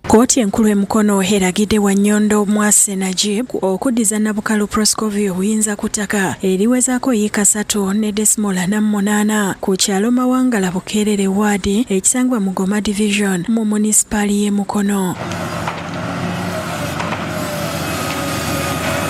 Kkooti enkulu e Mukono eragidde Wannyondo Mwase Najib okuddiza Nabukalu Proscovio obuyinza ku ttaka eriwezaako yiika 3 ne desimola 48 ku kyalo Mawangala Bukeerere Ward ekisangibwa mu Goma Division mu munisipaali y'e Mukono.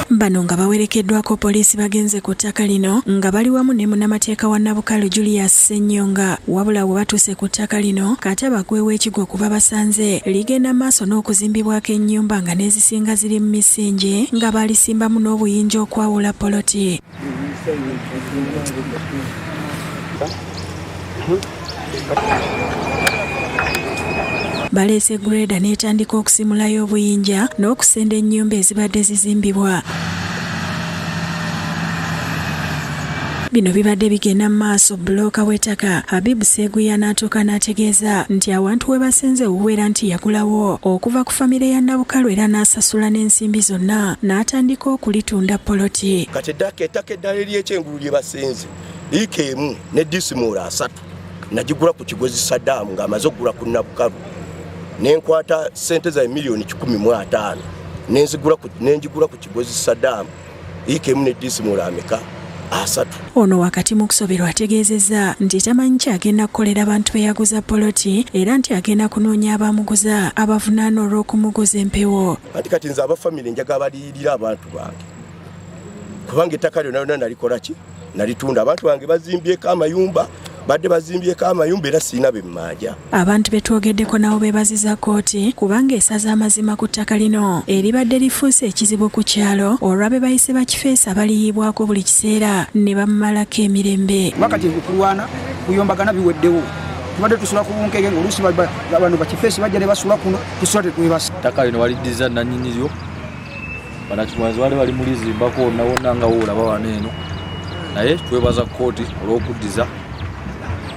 Bano nga bawerekeddwako poliisi bagenze ku ttaka lino nga bali wamu ne munnamateeka wa Nabukalu Julius Ssennyonga, wabula bwe batuuse ku ttaka lino kataba gw'ekiggwa kuba basanze ligenda maaso n'okuzimbibwako ennyumba nga n'ezisinga ziri mu misingi nga balisimbamu n'obuyinja okwawula poloti. Baleese greda n'etandika okusimulayo obuyinja n'okusenda ennyumba ezibadde zizimbibwa. Bino bibadde bigenda mu maaso bbulooka w'ettaka Habibu Seguya n'atuuka n'ategeeza nti awantu we basenze owuwera nti yagulawo okuva ku famire ya Nabukalu era n'asasula n'ensimbi zonna n'atandika okulitunda poloti. Kati ettaka eddala ery'ekyengulu lye basenze liika emu ne disimula 3 nagigula ku kigozi Saddam ng'amaze okugula ku Nabukalu. Nenkwata sente za milioni 15 nenjigula ku kigozi Saddam liika emu ne disimula ameka 3. Ono wakati mu kusoberwa ategeezezza nti tamanyi kyagenda kukolera abantu be yaguza poloti era nti agenda kunoonya abamuguza abavunaana olw'okumuguza empewo. Kati nze abafamire njaga baliyirira abantu bange kubanga ettaka lyonna nalikola ki nalitunda. Abantu bange bazimbyeko amayumba badde bazimbyeko amayumba era sirina be mmanja. Abantu betwogeddeko nabo beebaziza kkooti kubanga esaza amazima ku ttaka lino eribadde lifuuse ekizibu ku kyalo olwabe bayise bakifeesa baliyibwako buli kiseera ne bamumalako emirembe. Wakati kulwana kuyombagana biweddewo tubadde tusula ku bunkege ng'oluusi bano bakifeesi bajja ne basula kuno tusula tetwebasa. Ttaka lino waliddiza nannyini lyo banakimanzi baali bali mulizimbako wonna nga woolaba wano naye twebaza kkooti olw'okuddiza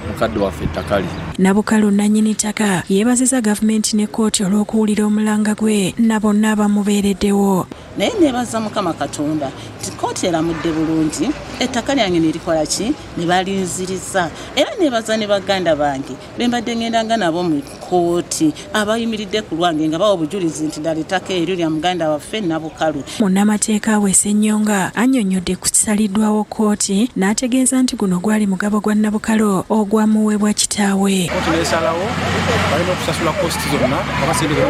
mukadde waffe ettaka lye. Nabukalo nannyini ttaka yeebazizza gavumenti ne kkooti olw'okuwulira omulanga gwe na bonna abamubeereddewo. Naye neebaza Mukama Katonda nti kkooti eramudde bulungi, ettaka lyange ne likola ki ne balinziriza. Era neebaza ne baganda bange be mbadde ŋŋendanga nabo mu kkooti abayimiridde ku lwange nga bawa obujulizi nti ddala ettaka eryo lya muganda waffe Nabukalo. Munnamateeka we Ssennyonga annyonnyodde ku kisaliddwawo kkooti n'ategeeza nti guno gwali mugabo gwa Nabukalo ogwamuweebwa kitaawe. Kkooti n'esalawo balina okusasula kositi zonna abasindika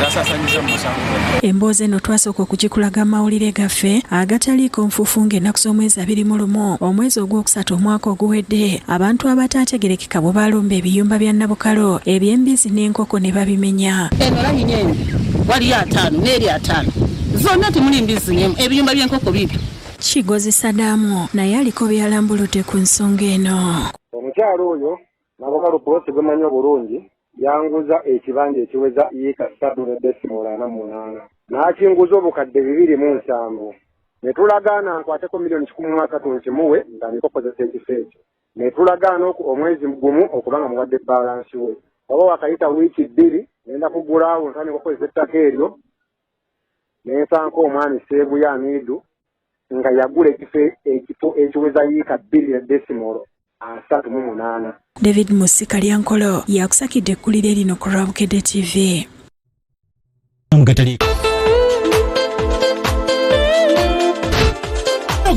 zasaasanyiza mu musango. Emboozi eno twasooka okugikulaga mawulire gaffe agataliiko nfuufu ng'ennaku z'omwezi 21 omwezi ogwokusatu omwaka oguwedde abantu abataategerekeka bwe balumba ebiyumba bya Nabukalo eby'embizi n'enkoko ne babimenya. Eno layini eno waliyo 5 n'eri 5 zonna temuli mbizi n'emu ebiyumba by'enkoko bibyo. Kigozi Sadaamu naye aliko byalambuludde ku nsonga eno. Omukyalo oyo Nabukalo Post gwemanyi obulungi yanguza ekibanja ekiweza yiika 3.48 n'akinguza obukadde 2.7 ne tulagaana nkwateko milioni 13 nkimuwe nga niko kozesa ekifo ekyo ne tulagaana omwezi gumu okubanga muwadde balansi we oba wakayita wiiki 2 ngenda kugulaawo ntandika okukozesa ettaka eryo n'ensanka omwami Seebuya Amidu nga yagula ekifo ekiweza yiika 2.38. David Musika Lyankolo yakusakidde ekkulire lino ku Rwabukedde TV.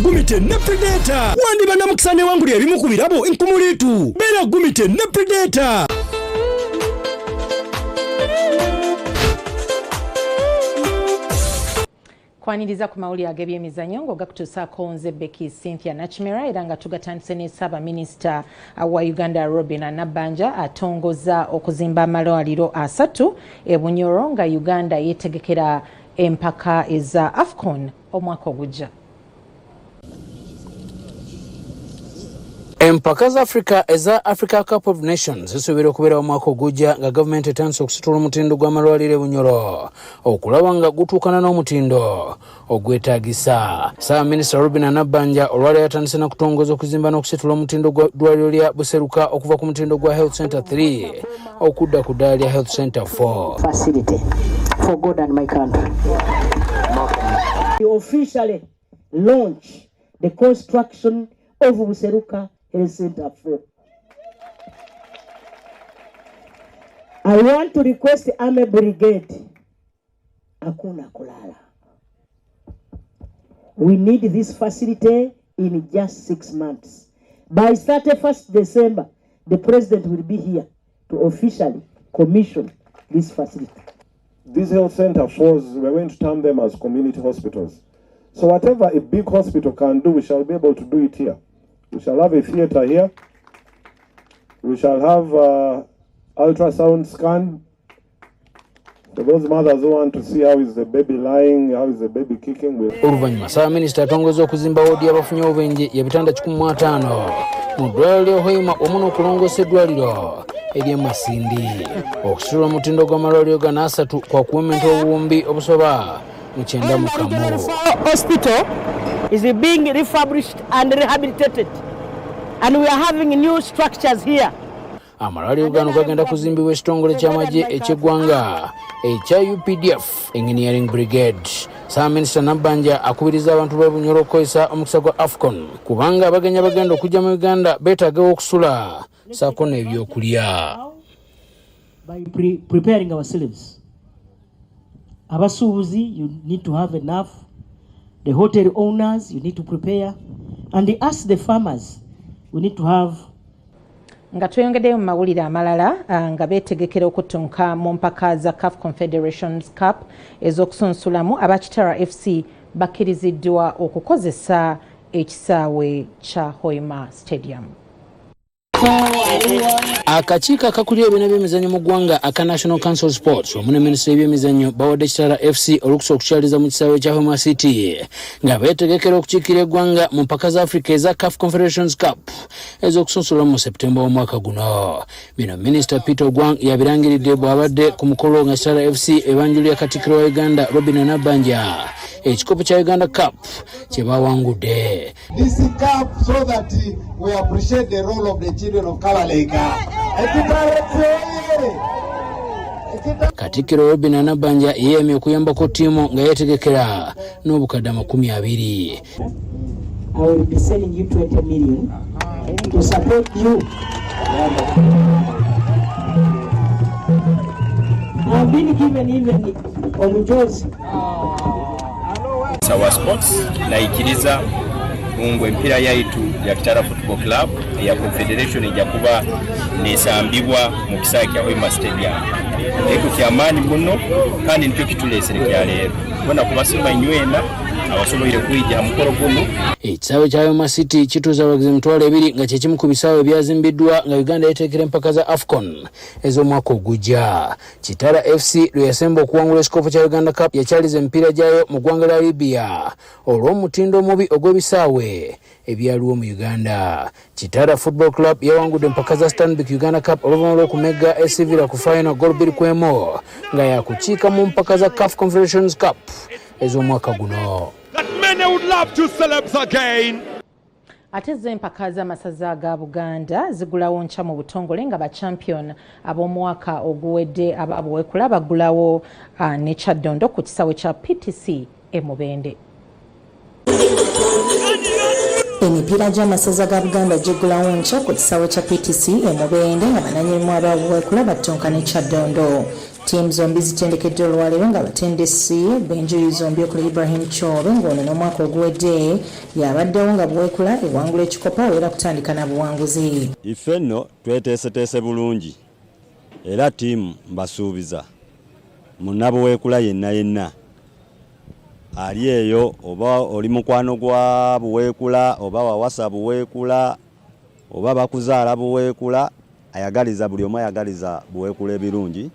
Gumite ne Predator wandi banamukisane wanguli ebimu ku birabo enkumulitu bera Gumite ne Predator. Kwaniriza ku mawulire ag'ebyemizannyo ng'ogakutuusaako nze Becky Cynthia Nakimera era nga tugatandise ne Ssaabaminisita wa Uganda Robin Nabbanja atongoza okuzimba amalwaliro 3 e Bunyoro nga Uganda yeetegekera empaka eza AFCON omwaka ogujja. Empaka za Africa eza Africa Cup of Nations zisuubira okubeera omwaka ogujja nga gavumenti etandise okusitula omutindo gw'amalwaliro e Bunyoro okulaba nga gutuukana n'omutindo ogwetaagisa. Ssaabaminisita Robin Nabbanja olwaleero yatandise n'akutongoza okuzimba n'okusitula omutindo gw'eddwaliro lya Buseruka okuva ku mutindo gwa Health Center 3 okudda ku ddaala lya Health Center 4. Facility for God and my country. We officially launch the construction of Buseruka Health Center 4. I want to request the Army Brigade. Hakuna kulala. We need this facility in just 6 months. By 31st December, the President will be here to officially commission this facility. These health center 4s, we're going to term them as community hospitals. So whatever a big hospital can do, we shall be able to do it here. We shall have a theater here. We shall have ultrasound scan for those mothers who want to see how is the baby lying, how is the baby kicking. Oluvannyuma Ssaabaminisita atongoza okuzimba woodi y'abafunye obubenje y'ebitanda 15 mu ddwaliro ly'e Hoima wamu n'okulongoosa eddwaliro ery'e Masindi. Okusitula omutindo gw'amalwaliro gano 3 kwa kuwementa obuwumbi obusoba mu 91. Hospital is being refurbished and rehabilitated, and we are having new structures here. Amalwaliro gano gagenda kuzimbibwa ekitongole ky'amagye eky'eggwanga ekya UPDF Engineering Brigade. Ssaabaminisita Nabbanja akubiriza abantu b'e Bunyoro okukozesa omukisa gwa AFCON kubanga abagenyi bagenda okujja mu Uganda beetaagawo okusula ssaako n'ebyokulya. By preparing ourselves, abasuubuzi, you need to have enough. The hotel owners, you need to prepare. And us, the farmers, we need to have. Nga tweyongeddeyo mu mawulire amalala nga beetegekera okutunka mu mpaka za CAF Confederations Cup ez'okusunsulamu abakitara FC bakkiriziddwa okukozesa ekisaawe kya Hoima Stadium. Akakiiko akakulira ebibiina by'emizannyo mu ggwanga aka National Council Sports wamu ne minisitule y'ebyemizannyo bawadde Kitara FC olukusa okukyaliza mu kisaawe kya Hoima City nga beetegekera okukiikira eggwanga mu mpaka za Africa eza CAF Confederations Cup ez'okusunsula mu Septemba omwaka guno. Bino Minisita Peter Ogwang yabirangiridde bw'abadde ku mukolo nga Kitara FC ebanjulira Katikkiro wa Uganda Robin Nabbanja ekikopo kya Uganda Cup kye bawangudde. This cup so that we appreciate the role of the children of Kabaleka. Katikkiro Robin Nabanja yeeyamye okuyambako ttiimu nga yeetegekera n'obukadde 20. I will be sending you 20 million to support you. I've been given even on Jones. Sawa Sports naikiriza mungu empira yaitu ya Kitara Football Club ya Confederation ijakuba nesambibwa mu kisaka kya Wema Stadium. Eko kyamaani muno kandi nicyo kituleeserekya leero. Bona kubasoma inywena abasoboire kuyija mukoro guno. Ekisaawe kya Wema City kituuza abagizi 2 nga kyekimu ku bisaawe byazimbiddwa nga Uganda yeteekera empaka za AFCON ez'omwaka ogujja. Kitara FC lwe yasemba okuwangula ekikopo kya Uganda Cup yakyaliza emipiira gyayo mu ggwanga lya Libya olw'omutindo omubi ogw'ebisaawe ebyaliwo mu Uganda. Kitara Football Club yawangudde empaka za Stanbic Uganda Cup oluvannyuma lw'okumegga AS Villa ku final goal 2-1 nga yakukiika mu mpaka za CAF Confederations Cup ez'omwaka guno. Ate z'empaka z'amasaza ga Buganda zigulawo nkya mu butongole nga bachampion ab'omwaka oguwedde ababuwekula bagulawo ne Kyaddondo ku kisaawe kya PTC e Mubende. Emipiira gy'amasaza ga Buganda gigulawo nkya ku kisaawe kya PTC e Mubende nga bananyinimu ababuwekula battonka ne Kyaddondo. Tiimu zombi zitendekeddwa olwaleero nga batendesi b'enjuyi zombi okuli Ibrahim Chobe ng'ono n'omwaka oguwedde yabaddewo nga buweekula ewangula ekikopo era kutandika na buwanguzi. Ife nno tweteeseteese bulungi era tiimu mbasuubiza munnabuweekula yenna ali eyo oba oli mukwano gwa buweekula oba wawasa buweekula oba bakuzaala buweekula ayagaliza buli omu ayagaliza buweekula ebirungi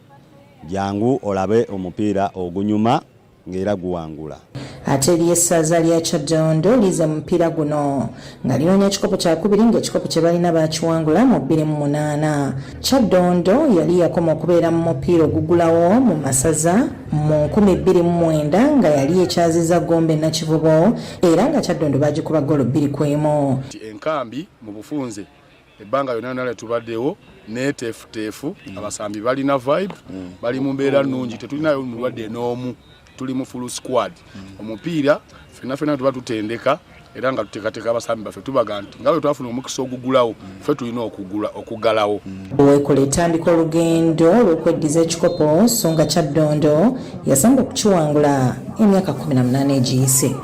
jangu olabe omupiira ogunyuma ng'era guwangula. Ate ly'essaza lya Kyaddondo liza mu mupiira guno nga linoonya ekikopo kya 2 ng'ekikopo kye balina bakiwangula mu 2008. Kyaddondo yali yakoma okubeera mu mupiira ogugulawo mu masaza mu 2009 nga yali ekyaziza Gombe Nakivubo era nga Kyaddondo bagikuba golo 2-1. Enkambi mu bufunze ebbanga yonna nale tubaddewo neteefuteefu abasambi balina vibe bali mu mbeera nnungi tetulinayo mulwadde n'omu tuli mu full squad omupiira fena tuba tutendeka era nga tuteekateeka abasambi baffe tubaga nti nga bwe twafuna omukisa ogugulawo ffe tulina okugalawo. Buweekula etandika olugendo olw'okweddiza ekikopo so nga Kyaddondo yasamba okukiwangula emyaka 18 egiyise.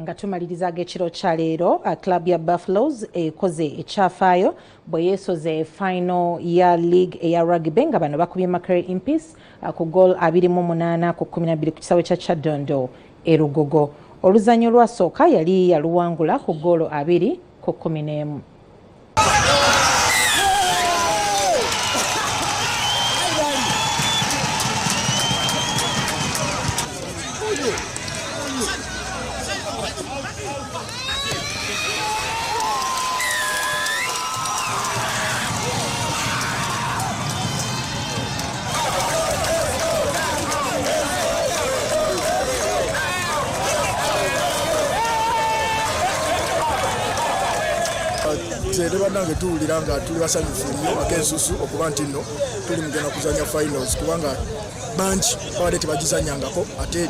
Nga tumaliriza ag'ekiro kya leero club ya Buffaloes ekoze ekyafaayo bwe yeesoze final ya league eya rugby nga bano bakubye Makerere Impis ku goal 28 ku 12 ku kisaawe kya Kyaddondo e Rugogo. Oluzanyo lwasooka yali yaluwangula ku goal 2 ku 11. Banange tuwulira nga tuli basanyufu nnyo akensusu okuba nti nno tuli mugenda kuzanya finals kubanga bangi babadde tebagizanyangako ate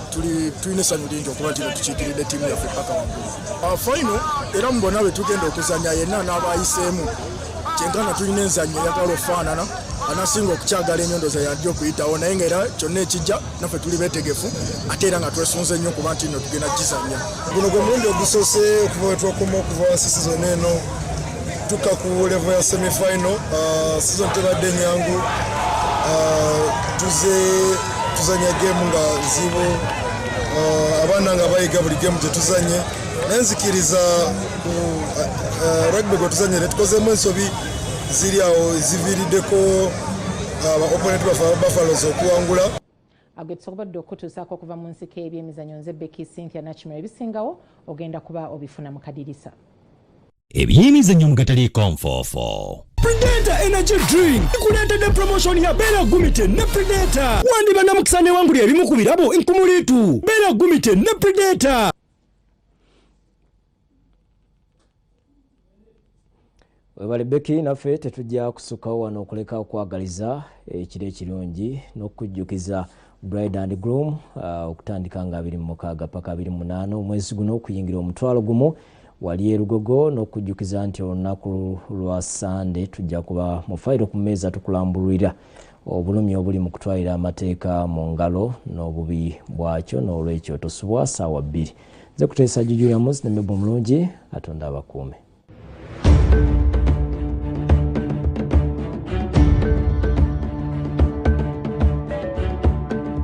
tulina essanyu lingi okuba nti tukiikiridde ttiimu yaffe paka waggulu. Final era mubona bwe tugenda okuzanya yenna n'abayiseemu kyenkana tulina enzanyo eyagala okufaanana anasinga okukyagala enyondoza yadde okuyitawo naye ngaera kyonna ekijja naffe tuli beetegefu ate era nga twesunze nnyo okuba nti nno tugenda gizanya. Guno gwe mulundi ogusose okuva we twakoma okuva season eno tuka ku level ya semi-final. Season tebadde nyangu, tuzanya game nga zibu, abaana nga bayiga buli game gyetuzanye naye nzikiriza rugby gwe tuzanyire tukozemu ensobi ziri awo ziviiriddeko aba-opponent baffe aba Buffaloes okuwangula. Agetusobodde okutuusaako okuva mu nsiko ebyemizannyo nze Becky Cynthia Nachimera ebisingawo ogenda kuba obifuna mu kadirisa. ebyemizannyo mu katale konfoofo. Predator Energy Drink kuleetedde promotion ya Beera Gumite ne Predator. Wandiba namukisa ne wangulira ebimu ku birabo enkumuliitu. Beera Gumite ne Predator. Webale Beki naffe tetujja kusukawo wano okuleka okwagaliza ekiro ekirungi n'okujjukiza Bride and Groom okutandika nga 26 paka 28 omwezi guno okuyingira omutwalo gumu wali erugogo n'okujjukiza nti olunaku lwa Sunday tujja kuba mu fayiro ku mmeeza tukulambulira obulumi obuli mu kutwalira amateeka mu ngalo n'obubi bwakyo n'olwekyo tosubwa ssaawa 2 nze kuteesa Julius ne Mebo Mulungi Katonda abakuume.